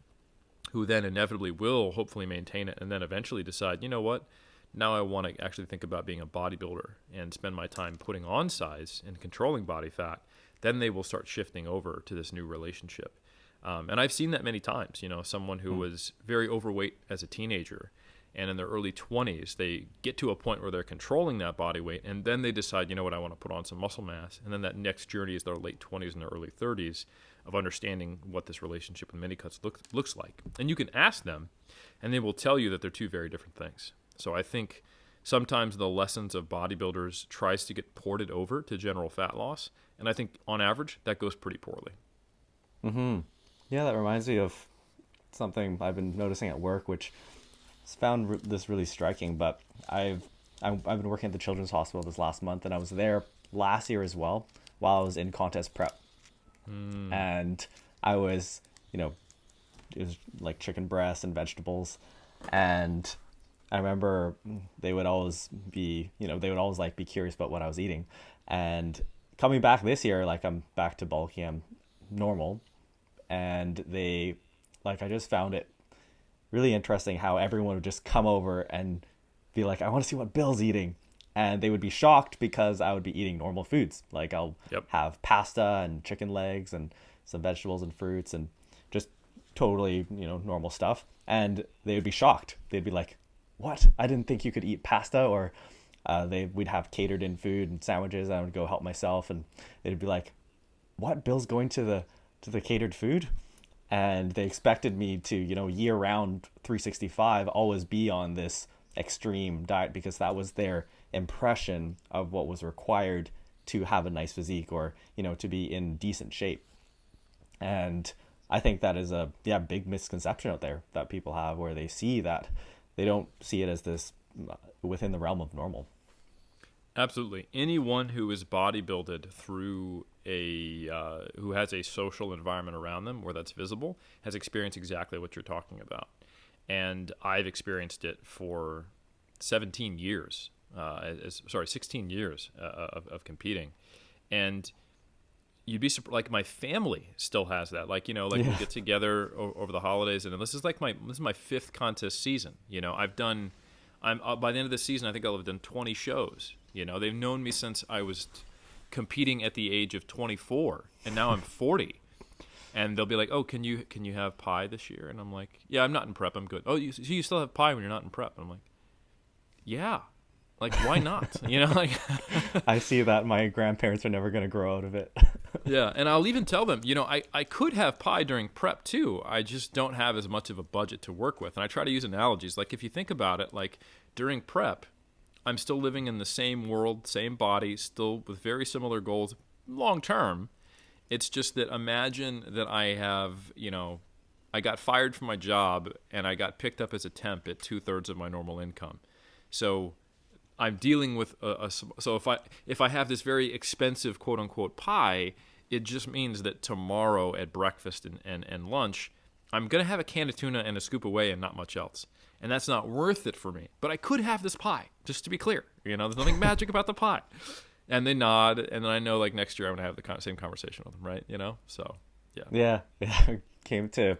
who then inevitably will hopefully maintain it and then eventually decide, you know what, now I want to actually think about being a bodybuilder and spend my time putting on size and controlling body fat, then they will start shifting over to this new relationship. And I've seen that many times, someone who was very overweight as a teenager, and in their early 20s, they get to a point where they're controlling that body weight, and then they decide, you know what, I want to put on some muscle mass. And then that next journey is their late 20s and their early 30s of understanding what this relationship with Minicuts looks like. And you can ask them, and they will tell you that they're two very different things. So I think sometimes the lessons of bodybuilders tries to get ported over to general fat loss, and I think on average, that goes pretty poorly. Mm-hmm. Yeah, that reminds me of something I've been noticing at work, which found this really striking. But I've been working at the Children's Hospital this last month, and I was there last year as well while I was in contest prep. And I was, it was like chicken breast and vegetables, and I remember they would always be curious about what I was eating. And coming back this year, like I'm back to bulky, I'm normal, and I just found it really interesting how everyone would just come over and be like, I want to see what Bill's eating. And they would be shocked because I would be eating normal foods. Like I'll have pasta and chicken legs and some vegetables and fruits and just totally, normal stuff. And they would be shocked. They'd be like, what? I didn't think you could eat pasta. Or we'd have catered in food and sandwiches. I would go help myself, and they'd be like, what? Bill's going to the catered food? And they expected me to, year round 365 always be on this extreme diet because that was their impression of what was required to have a nice physique or, to be in decent shape. And I think that is a big misconception out there that people have, where they see that they don't see it as this within the realm of normal. Absolutely. Anyone who is bodybuilded through who has a social environment around them where that's visible has experienced exactly what you're talking about. And I've experienced it for 16 years of competing. And you'd be surprised, like my family still has that. We get together over the holidays, and this is my fifth contest season. By the end of the season, I think I'll have done 20 shows. They've known me since I was competing at the age of 24, and now I'm 40. And they'll be like, "Oh, can you have pie this year?" And I'm like, "Yeah, I'm not in prep. I'm good." "Oh, you still have pie when you're not in prep?" And I'm like, "Yeah, why not?" I see that my grandparents are never going to grow out of it. Yeah, and I'll even tell them, I could have pie during prep too. I just don't have as much of a budget to work with. And I try to use analogies. Like if you think about it, during prep, I'm still living in the same world, same body, still with very similar goals long term. It's just that imagine that I have, I got fired from my job and I got picked up as a temp at 2/3 of my normal income. So I'm dealing with so if I have this very expensive quote unquote pie, it just means that tomorrow at breakfast and lunch, I'm going to have a can of tuna and a scoop away and not much else. And that's not worth it for me. But I could have this pie, just to be clear. There's nothing magic about the pie. And they nod, and then I know next year I'm going to have the same conversation with them, right? So, yeah. Yeah. I came to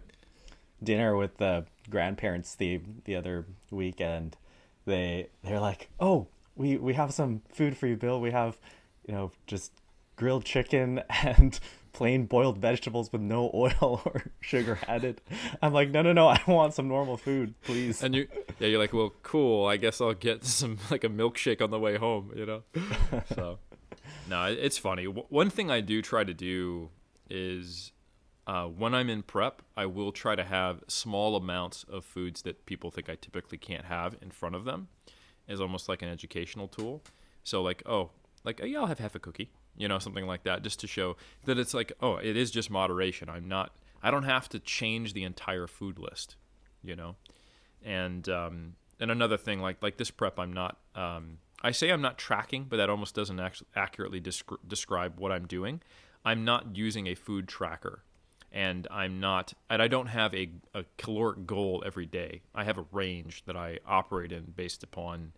dinner with the grandparents the other week, and they're like, "Oh, we have some food for you, Bill. We have, just grilled chicken and plain boiled vegetables with no oil or sugar added. I'm like, no, I want some normal food, please. And you're like, well, cool. I guess I'll get some like a milkshake on the way home, So, no, it's funny. One thing I do try to do is when I'm in prep, I will try to have small amounts of foods that people think I typically can't have in front of them, as almost like an educational tool. So like, yeah, I'll have half a cookie, something like that, just to show that it's like, oh, it is just moderation. I don't have to change the entire food list, And another thing, like this prep, I'm not, I say I'm not tracking, but that almost doesn't actually accurately describe what I'm doing. I'm not using a food tracker, and I don't have a caloric goal every day. I have a range that I operate in based upon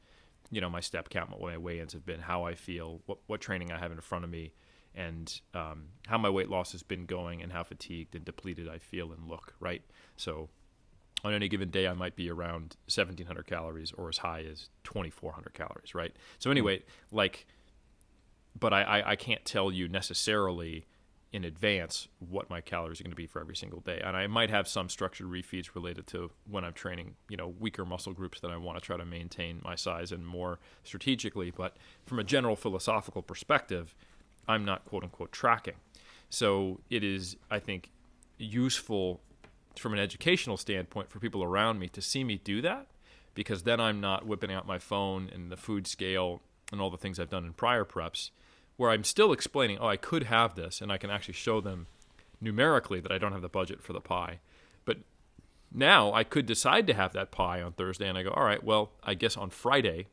my step count, what my weigh-ins have been, how I feel, what training I have in front of me, and how my weight loss has been going, and how fatigued and depleted I feel and look, right? So on any given day, I might be around 1,700 calories or as high as 2,400 calories, right? So anyway, but I can't tell you necessarily in advance what my calories are going to be for every single day. And I might have some structured refeeds related to when I'm training, weaker muscle groups that I want to try to maintain my size and more strategically. But from a general philosophical perspective, I'm not quote unquote tracking. So it is, I think, useful from an educational standpoint for people around me to see me do that, because then I'm not whipping out my phone and the food scale and all the things I've done in prior preps, where I'm still explaining, I could have this, and I can actually show them numerically that I don't have the budget for the pie. But now I could decide to have that pie on Thursday, and I go, all right, well, I guess on Friday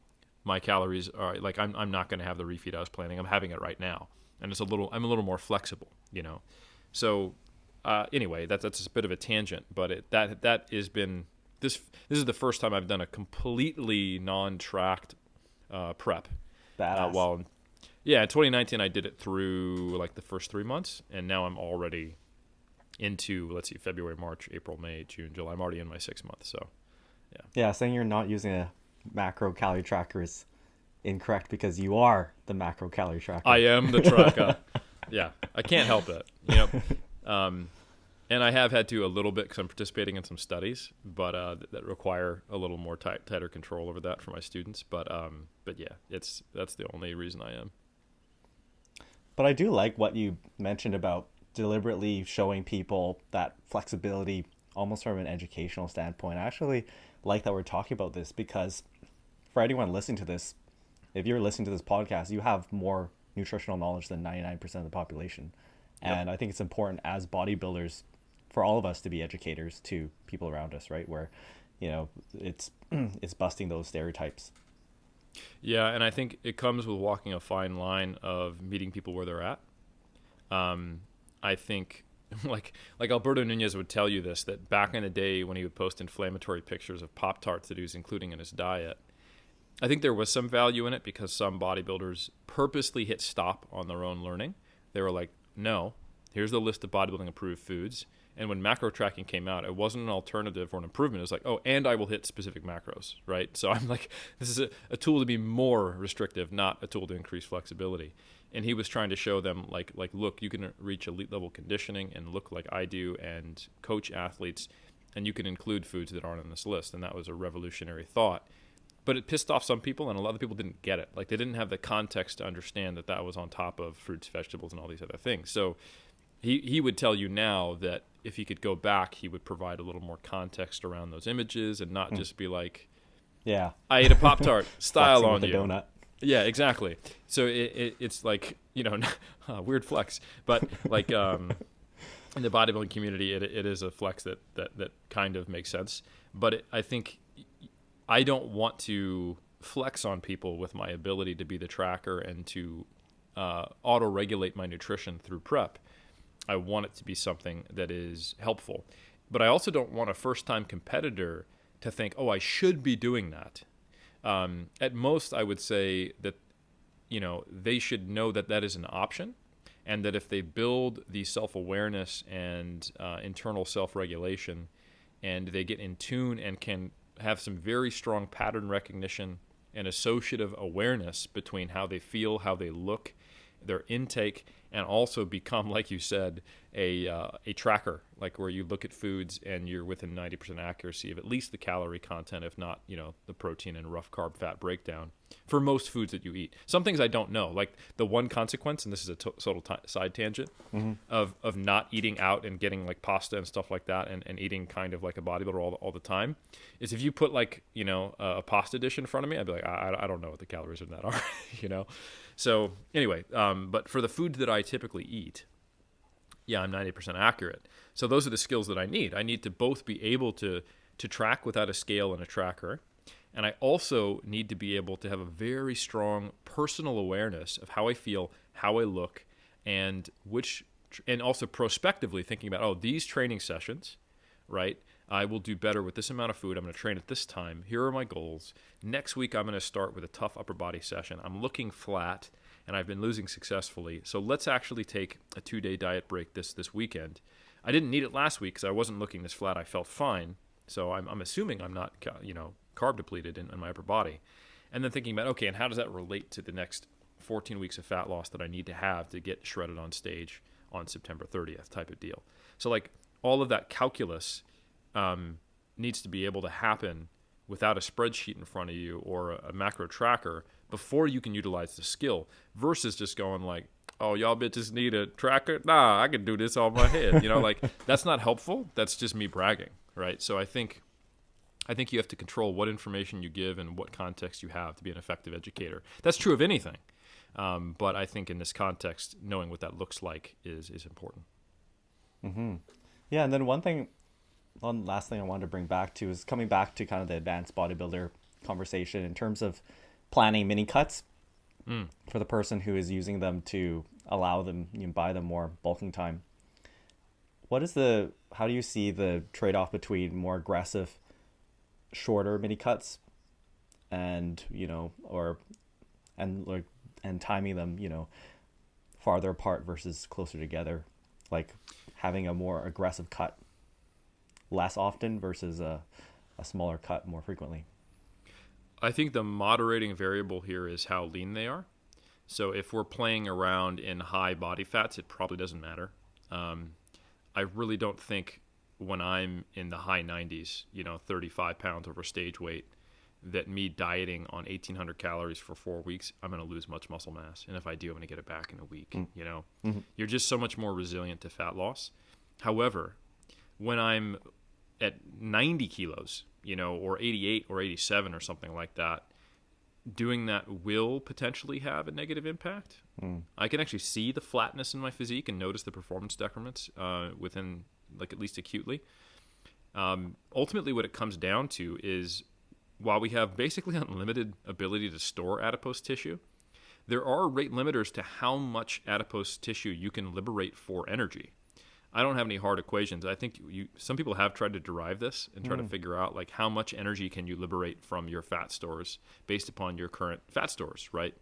my calories are like, I'm not going to have the refeed I was planning. I'm having it right now, and I'm a little more flexible, So anyway, that's a bit of a tangent, but that has been this is the first time I've done a completely non-tracked prep. Badass. Yeah, in 2019, I did it through like the first 3 months, and now I'm already into, February, March, April, May, June, July. I'm already in my 6th month, so yeah. Yeah, saying you're not using a macro calorie tracker is incorrect, because you are the macro calorie tracker. I am the tracker. Yeah, I can't help it. And I have had to a little bit because I'm participating in some studies, but that require a little more tighter control over that for my students. But yeah, that's the only reason I am. But I do like what you mentioned about deliberately showing people that flexibility almost from an educational standpoint. I actually like that we're talking about this, because for anyone listening to this, if you're listening to this podcast, you have more nutritional knowledge than 99% of the population. Yep. And I think it's important as bodybuilders for all of us to be educators to people around us, right? Where, it's busting those stereotypes. Yeah, and I think it comes with walking a fine line of meeting people where they're at. I think, like Alberto Nunez would tell you this, that back in the day when he would post inflammatory pictures of Pop-Tarts that he was including in his diet, I think there was some value in it, because some bodybuilders purposely hit stop on their own learning. They were like, no, here's the list of bodybuilding approved foods. And when macro tracking came out, it wasn't an alternative or an improvement. It was like, and I will hit specific macros, right? So I'm like, this is a tool to be more restrictive, not a tool to increase flexibility. And he was trying to show them, like, look, you can reach elite level conditioning and look like I do and coach athletes, and you can include foods that aren't on this list. And that was a revolutionary thought. But it pissed off some people, and a lot of people didn't get it. Like, they didn't have the context to understand that was on top of fruits, vegetables, and all these other things. So he would tell you now that if he could go back, he would provide a little more context around those images and not just be like, yeah, I ate a Pop-Tart, style on you. Donut. Yeah, exactly. So it's like, weird flex. But like in the bodybuilding community, it is a flex that kind of makes sense. But I think I don't want to flex on people with my ability to be the tracker and to auto-regulate my nutrition through prep. I want it to be something that is helpful. But I also don't want a first-time competitor to think, I should be doing that. At most, I would say that, they should know that that is an option, and that if they build the self-awareness and internal self-regulation, and they get in tune and can have some very strong pattern recognition and associative awareness between how they feel, how they look, their intake, and also become, like you said, a tracker, like where you look at foods and you're within 90% accuracy of at least the calorie content, if not, the protein and rough carb fat breakdown for most foods that you eat. Some things I don't know, like the one consequence, and this is a total side tangent, of not eating out and getting like pasta and stuff like that, and eating kind of like a bodybuilder all the time, is if you put like, a pasta dish in front of me, I'd be like, I don't know what the calories in that are, So anyway, but for the foods that I typically eat, yeah, I'm 90% accurate. So those are the skills that I need. I need to both be able to track without a scale and a tracker. And I also need to be able to have a very strong personal awareness of how I feel, how I look, and also prospectively thinking about, these training sessions, right? I will do better with this amount of food. I'm going to train at this time. Here are my goals. Next week, I'm going to start with a tough upper body session. I'm looking flat, and I've been losing successfully. So let's actually take a 2-day diet break this weekend. I didn't need it last week because I wasn't looking this flat. I felt fine. So I'm assuming I'm not, carb depleted in my upper body. And then thinking about, okay, and how does that relate to the next 14 weeks of fat loss that I need to have to get shredded on stage on September 30th type of deal. So like all of that calculus needs to be able to happen without a spreadsheet in front of you or a macro tracker before you can utilize the skill, versus just going like, oh, y'all bitches need a tracker? Nah, I can do this on my head. Like that's not helpful. That's just me bragging, right? So I think you have to control what information you give and what context you have to be an effective educator. That's true of anything. But I think in this context, knowing what that looks like is important. Mm-hmm. Yeah, and then one last thing I wanted to bring back to is coming back to kind of the advanced bodybuilder conversation in terms of planning mini cuts for the person who is using them to allow them, buy them more bulking time. How do you see the trade-off between more aggressive, shorter mini cuts and, and timing them, farther apart versus closer together, like having a more aggressive cut less often versus a smaller cut more frequently? I think the moderating variable here is how lean they are. So if we're playing around in high body fats, it probably doesn't matter. I really don't think when I'm in the high 90s, 35 pounds over stage weight, that me dieting on 1,800 calories for 4 weeks, I'm going to lose much muscle mass. And if I do, I'm going to get it back in a week. Mm-hmm. You're just so much more resilient to fat loss. However, when I'm at 90 kilos, or 88 or 87 or something like that, doing that will potentially have a negative impact. I can actually see the flatness in my physique and notice the performance decrements within, like, at least acutely. Ultimately, what it comes down to is, while we have basically unlimited ability to store adipose tissue, there are rate limiters to how much adipose tissue you can liberate for energy. I don't have any hard equations. I think some people have tried to derive this and try to figure out like how much energy can you liberate from your fat stores based upon your current fat stores, right?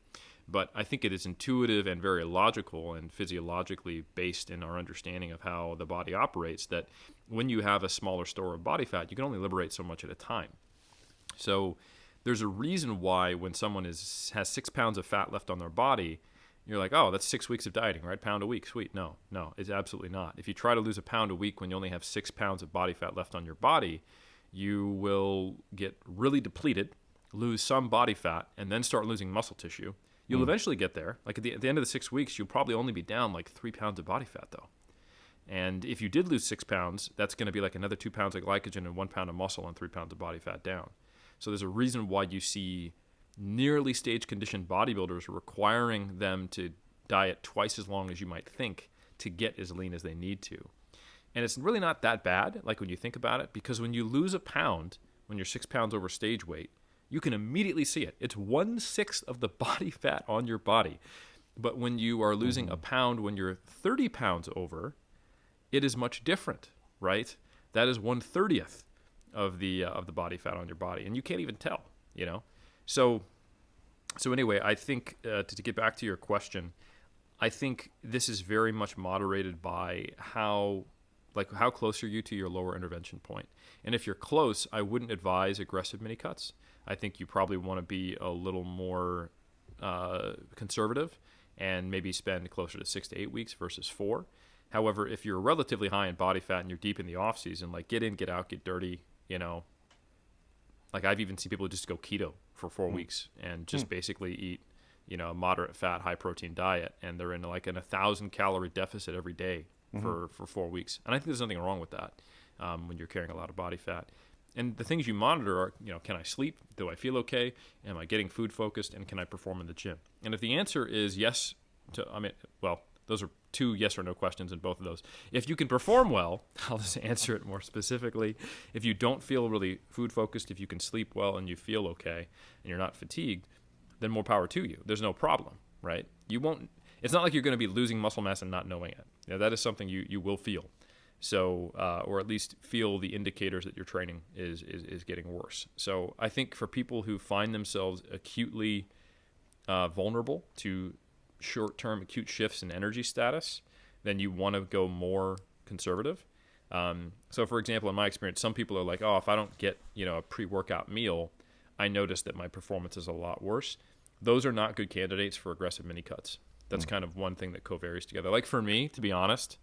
But I think it is intuitive and very logical and physiologically based in our understanding of how the body operates, that when you have a smaller store of body fat, you can only liberate so much at a time. So there's a reason why when someone has 6 pounds of fat left on their body, you're like, oh, that's 6 weeks of dieting, right? Pound a week, sweet. No, it's absolutely not. If you try to lose a pound a week when you only have 6 pounds of body fat left on your body, you will get really depleted, lose some body fat, and then start losing muscle tissue. You'll eventually get there. Like at the end of the 6 weeks, you'll probably only be down like 3 pounds of body fat though. And if you did lose 6 pounds, that's going to be like another 2 pounds of glycogen and 1 pound of muscle and 3 pounds of body fat down. So there's a reason why you see nearly stage conditioned bodybuilders requiring them to diet twice as long as you might think to get as lean as they need to. And it's really not that bad, like when you think about it, because when you lose a pound, when you're 6 pounds over stage weight, you can immediately see it. It's 1/6 of the body fat on your body. But when you are losing a pound when you're 30 pounds over, it is much different, right? That is 1/30 of the body fat on your body, and you can't even tell, So anyway, I think to get back to your question, I think this is very much moderated by how close are you to your lower intervention point. And if you're close, I wouldn't advise aggressive mini cuts. I think you probably want to be a little more conservative and maybe spend closer to 6 to 8 weeks versus 4. However, if you're relatively high in body fat and you're deep in the off season, like get in, get out, get dirty, like I've even seen people just go keto for 4 weeks and just basically eat, a moderate fat, high protein diet. And they're in like an 1,000 calorie deficit every day for 4 weeks. And I think there's nothing wrong with that when you're carrying a lot of body fat. And the things you monitor are, can I sleep? Do I feel okay? Am I getting food focused? And can I perform in the gym? And if the answer is yes those are 2 yes or no questions in both of those. If you can perform well, I'll just answer it more specifically. If you don't feel really food focused, if you can sleep well and you feel okay and you're not fatigued, then more power to you. There's no problem, right? It's not like you're going to be losing muscle mass and not knowing it. That is something you will feel. So, or at least feel the indicators that your training is getting worse. So I think for people who find themselves acutely vulnerable to short-term acute shifts in energy status, then you want to go more conservative. So for example, in my experience, some people are like, oh, if I don't get, a pre-workout meal, I notice that my performance is a lot worse. Those are not good candidates for aggressive mini cuts. That's kind of one thing that co-varies together. Like for me, to be honest,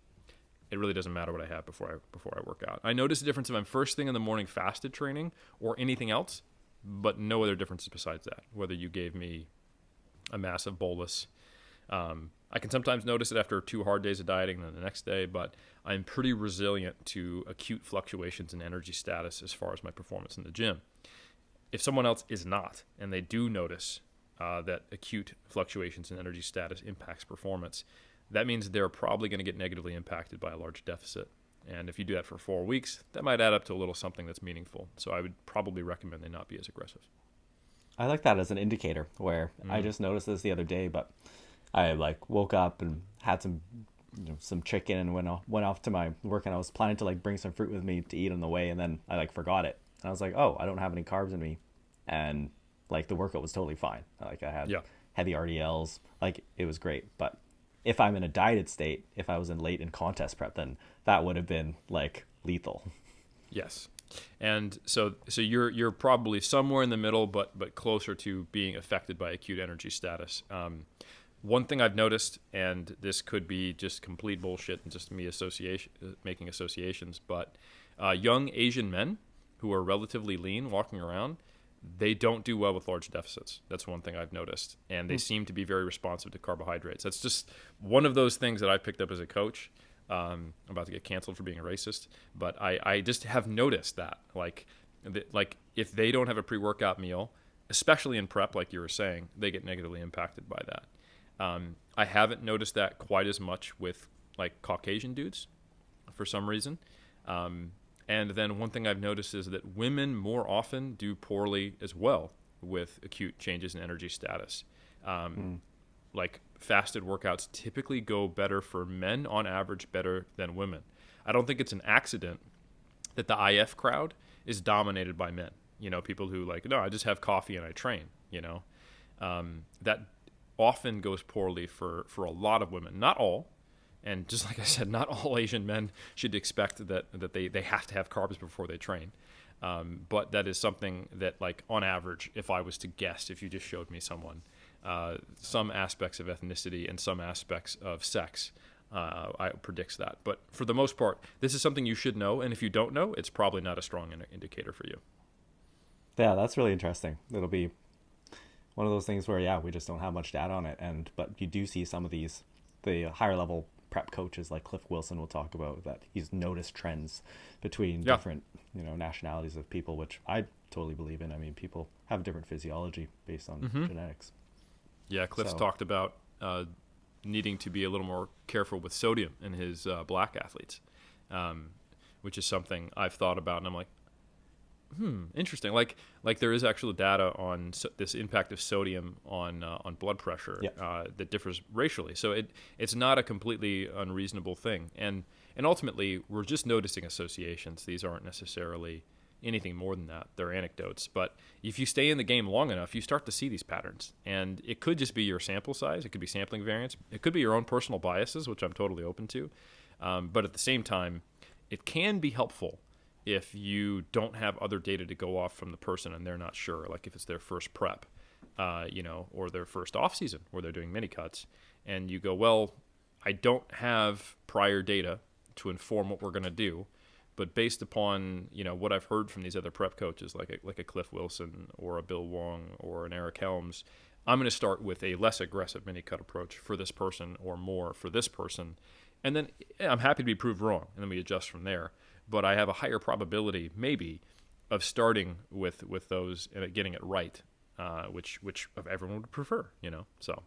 it really doesn't matter what I have before I work out. I notice the difference if I'm first thing in the morning fasted training or anything else, but no other differences besides that. Whether you gave me a massive bolus, I can sometimes notice it after 2 hard days of dieting and then the next day, but I'm pretty resilient to acute fluctuations in energy status as far as my performance in the gym. If someone else is not, and they do notice that acute fluctuations in energy status impacts performance, that means they're probably going to get negatively impacted by a large deficit. And if you do that for 4 weeks, that might add up to a little something that's meaningful. So I would probably recommend they not be as aggressive. I like that as an indicator where I just noticed this the other day, but I woke up and had some chicken and went off to my work, and I was planning to bring some fruit with me to eat on the way, and then I forgot it. And I was like, oh, I don't have any carbs in me. And the workout was totally fine. I had heavy RDLs, it was great. But if I'm in a dieted state, if I was late in contest prep, then that would have been lethal. Yes. And so you're probably somewhere in the middle, but closer to being affected by acute energy status. One thing I've noticed, and this could be just complete bullshit and just me making associations, but young Asian men who are relatively lean walking around, they don't do well with large deficits. That's one thing I've noticed. And they seem to be very responsive to carbohydrates. That's just one of those things that I picked up as a coach. I'm about to get canceled for being a racist, but I just have noticed that. If they don't have a pre-workout meal, especially in prep, like you were saying, they get negatively impacted by that. I haven't noticed that quite as much with Caucasian dudes for some reason. And then one thing I've noticed is that women more often do poorly as well with acute changes in energy status. Fasted workouts typically go better for men on average, better than women. I don't think it's an accident that the IF crowd is dominated by men. People who no, I just have coffee and I train, that often goes poorly for a lot of women, not all. And just like I said, not all Asian men should expect that they have to have carbs before they train. But that is something that, on average, if I was to guess, if you just showed me someone, some aspects of ethnicity and some aspects of sex, I predicts that. But for the most part, this is something you should know. And if you don't know, it's probably not a strong indicator for you. Yeah, that's really interesting. It'll be one of those things where, we just don't have much data on it. But you do see some of the higher level prep coaches like Cliff Wilson will talk about that he's noticed trends between different nationalities of people, which I totally believe in. I mean, people have different physiology based on genetics. Yeah, Cliff's talked about needing to be a little more careful with sodium in his black athletes, which is something I've thought about, and I'm like, interesting. Like there is actual data on this impact of sodium on blood pressure that differs racially. So it's not a completely unreasonable thing. And ultimately, we're just noticing associations. These aren't necessarily anything more than that. They're anecdotes. But if you stay in the game long enough, you start to see these patterns. And it could just be your sample size. It could be sampling variance. It could be your own personal biases, which I'm totally open to. But at the same time, it can be helpful if you don't have other data to go off from the person and they're not sure, like if it's their first prep, or their first off season where they're doing mini cuts, and you go, well, I don't have prior data to inform what we're going to do, but based upon, what I've heard from these other prep coaches, like a Cliff Wilson or a Bill Wong or an Eric Helms, I'm going to start with a less aggressive mini cut approach for this person or more for this person. And then I'm happy to be proved wrong, and then we adjust from there. But I have a higher probability, maybe, of starting with those and getting it right, which everyone would prefer, so.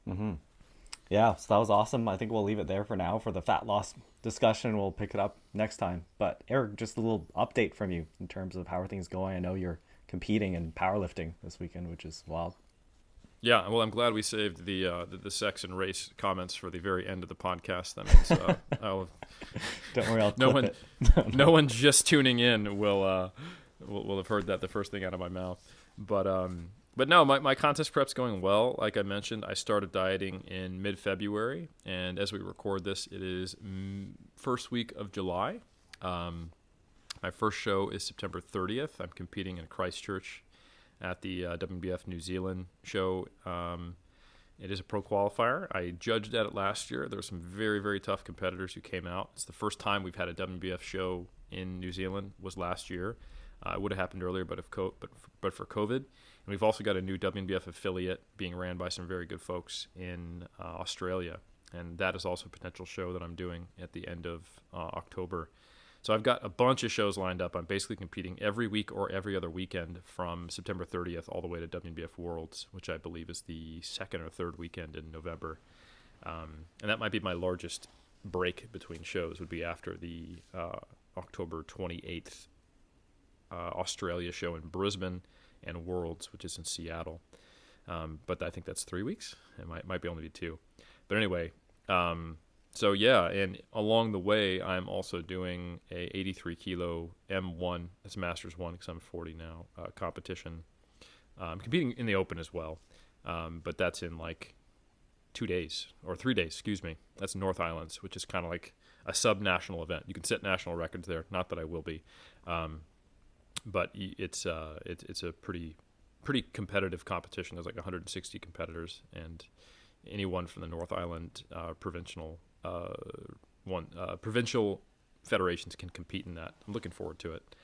Mm-hmm. Yeah, so that was awesome. I think we'll leave it there for now for the fat loss discussion. We'll pick it up next time. But Eric, just a little update from you in terms of how are things going. I know you're competing in powerlifting this weekend, which is wild. Yeah, well, I'm glad we saved the sex and race comments for the very end of the podcast. That means don't worry, I'll clip it. No one just tuning in will have heard that the first thing out of my mouth. But no, my contest prep's going well. Like I mentioned, I started dieting in mid-February, and as we record this, it is first week of July. My first show is September 30th. I'm competing in Christchurch at the WBF New Zealand show. It is a pro qualifier. I judged at it last year. There were some very, very tough competitors who came out. It's the first time we've had a WBF show in New Zealand, was last year. It would have happened earlier, but for COVID. And we've also got a new WBF affiliate being ran by some very good folks in Australia. And that is also a potential show that I'm doing at the end of October. So I've got a bunch of shows lined up. I'm basically competing every week or every other weekend from September 30th all the way to WBF Worlds, which I believe is the second or third weekend in November. And that might be my largest break between shows, would be after the October 28th Australia show in Brisbane and Worlds, which is in Seattle. But I think that's 3 weeks. It might be only be 2. But anyway, so yeah, and along the way, I'm also doing a 83 kilo M1, that's Masters 1 because I'm 40 now, competition. I'm competing in the Open as well, but that's in like 2 days, or 3 days, excuse me. That's North Islands, which is kind of like a sub-national event. You can set national records there, not that I will be, but it's a pretty competitive competition. There's like 160 competitors, and anyone from the North Island provincial federations can compete in that. I'm looking forward to it.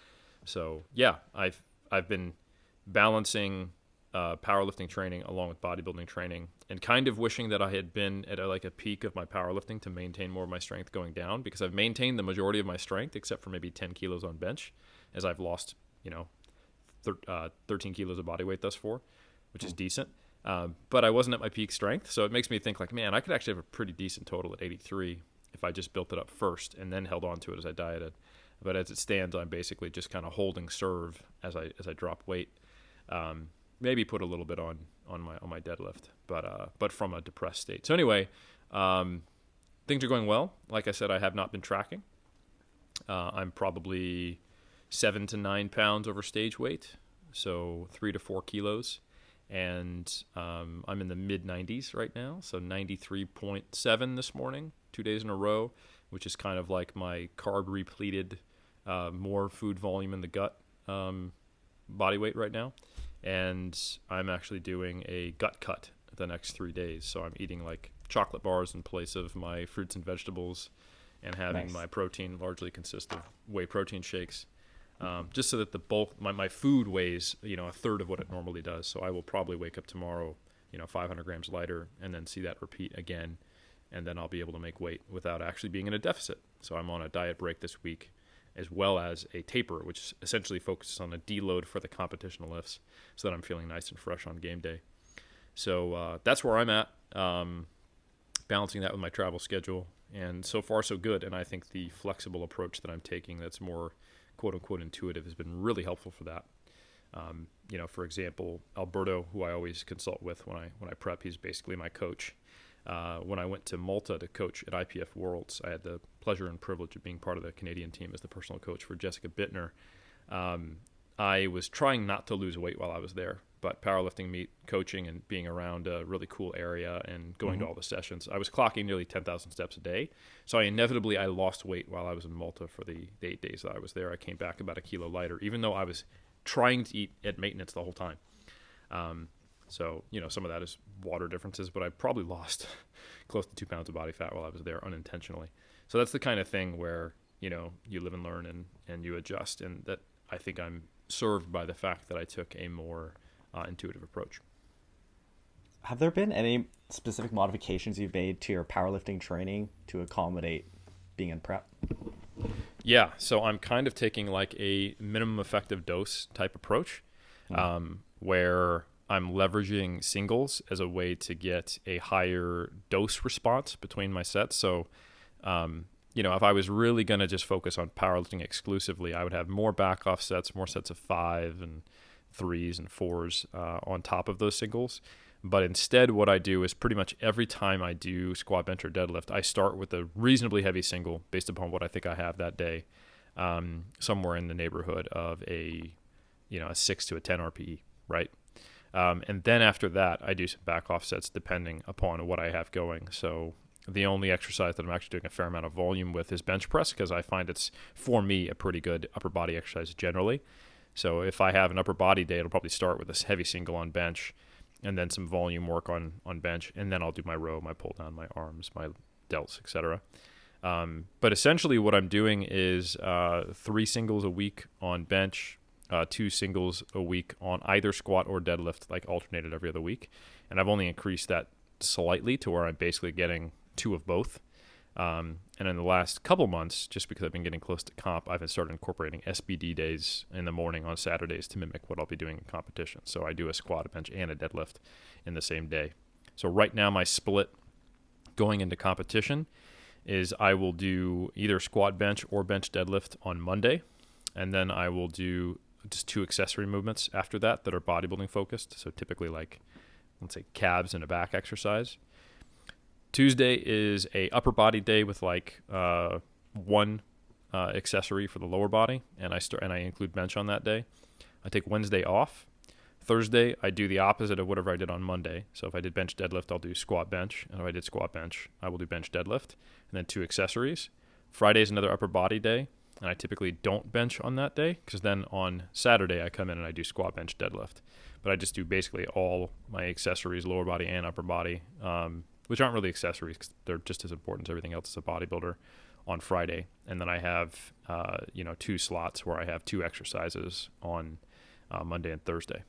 So yeah, I've been balancing powerlifting training along with bodybuilding training, and kind of wishing that I had been at a peak of my powerlifting to maintain more of my strength going down, because I've maintained the majority of my strength except for maybe 10 kilos on bench, as I've lost 13 kilos of body weight thus far, which is decent. But I wasn't at my peak strength, so it makes me think like, man, I could actually have a pretty decent total at 83 if I just built it up first and then held on to it as I dieted. But as it stands, I'm basically just kind of holding serve as I drop weight. Maybe put a little bit on my deadlift, but from a depressed state. So anyway, things are going well. Like I said, I have not been tracking. I'm probably 7 to 9 pounds over stage weight, so 3 to 4 kilos. And I'm in the mid-90s right now, so 93.7 this morning, 2 days in a row, which is kind of like my carb-repleted, more food volume in the gut body weight right now. And I'm actually doing a gut cut the next 3 days, so I'm eating like chocolate bars in place of my fruits and vegetables, and having my protein largely consist of whey protein shakes. Just so that the bulk, my food weighs, a third of what it normally does. So I will probably wake up tomorrow, 500 grams lighter, and then see that repeat again. And then I'll be able to make weight without actually being in a deficit. So I'm on a diet break this week, as well as a taper, which essentially focuses on a deload for the competition lifts, so that I'm feeling nice and fresh on game day. So that's where I'm at, balancing that with my travel schedule. And so far, so good. And I think the flexible approach that I'm taking, that's more quote-unquote intuitive, has been really helpful for that. For example, Alberto, who I always consult with when I prep, he's basically my coach. When I went to Malta to coach at IPF Worlds, I had the pleasure and privilege of being part of the Canadian team as the personal coach for Jessica Bittner. I was trying not to lose weight while I was there, but powerlifting meet, coaching, and being around a really cool area and going to all the sessions, I was clocking nearly 10,000 steps a day. So I lost weight while I was in Malta for the 8 days that I was there. I came back about a kilo lighter, even though I was trying to eat at maintenance the whole time. So, some of that is water differences, but I probably lost close to 2 pounds of body fat while I was there unintentionally. So that's the kind of thing where, you live and learn and you adjust. And that I think I'm served by the fact that I took a more intuitive approach. Have there been any specific modifications you've made to your powerlifting training to accommodate being in prep? Yeah, so I'm kind of taking like a minimum effective dose type approach, where I'm leveraging singles as a way to get a higher dose response between my sets. So, if I was really going to just focus on powerlifting exclusively, I would have more back off sets, more sets of 5 and 3s and 4s on top of those singles. But instead, what I do is pretty much every time I do squat, bench, or deadlift, I start with a reasonably heavy single based upon what I think I have that day, somewhere in the neighborhood of a 6 to a 10 RPE, right? And then after that, I do some back off sets depending upon what I have going. So the only exercise that I'm actually doing a fair amount of volume with is bench press, because I find it's, for me, a pretty good upper body exercise generally. So if I have an upper body day, it'll probably start with a heavy single on bench, and then some volume work on bench, and then I'll do my row, my pull down, my arms, my delts, etc. But essentially what I'm doing is 3 singles a week on bench, 2 singles a week on either squat or deadlift, like alternated every other week. And I've only increased that slightly to where I'm basically getting 2 of both. And in the last couple months, just because I've been getting close to comp, I've started incorporating SBD days in the morning on Saturdays to mimic what I'll be doing in competition. So I do a squat, a bench, and a deadlift in the same day. So right now my split going into competition is I will do either squat, bench, or bench deadlift on Monday. And then I will do just 2 accessory movements after that are bodybuilding focused. So typically like, let's say, calves and a back exercise. Tuesday is a upper body day with like 1 accessory for the lower body, and I include bench on that day. I take Wednesday off. Thursday, I do the opposite of whatever I did on Monday. So if I did bench deadlift, I'll do squat bench, and if I did squat bench, I will do bench deadlift, and then 2 accessories. Friday is another upper body day, and I typically don't bench on that day, because then on Saturday I come in and I do squat, bench, deadlift. But I just do basically all my accessories, lower body and upper body, which aren't really accessories because they're just as important as everything else as a bodybuilder, on Friday. And then I have, 2 slots where I have 2 exercises on Monday and Thursday.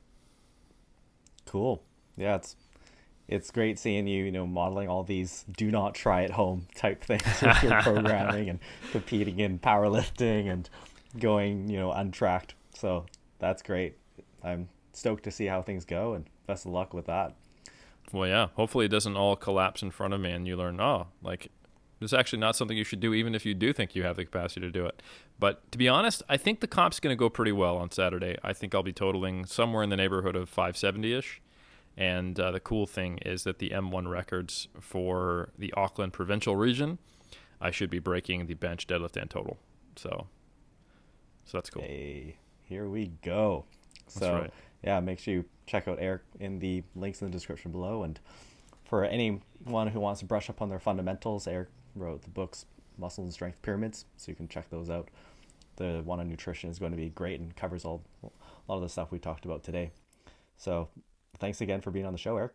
Cool. Yeah, it's great seeing you, modeling all these do not try at home type things with your programming and competing in powerlifting and going, untracked. So that's great. I'm stoked to see how things go, and best of luck with that. Well, yeah, hopefully it doesn't all collapse in front of me and you learn, it's actually not something you should do, even if you do think you have the capacity to do it. But to be honest, I think the comp's going to go pretty well on Saturday. I think I'll be totaling somewhere in the neighborhood of 570-ish. And the cool thing is that the M1 records for the Auckland provincial region, I should be breaking the bench, deadlift, and total. So that's cool. Hey, here we go. That's right. Yeah, make sure you check out Eric in the links in the description below. And for anyone who wants to brush up on their fundamentals, Eric wrote the books Muscle and Strength Pyramids, so you can check those out. The one on nutrition is going to be great and covers a lot of the stuff we talked about today. So thanks again for being on the show, Eric.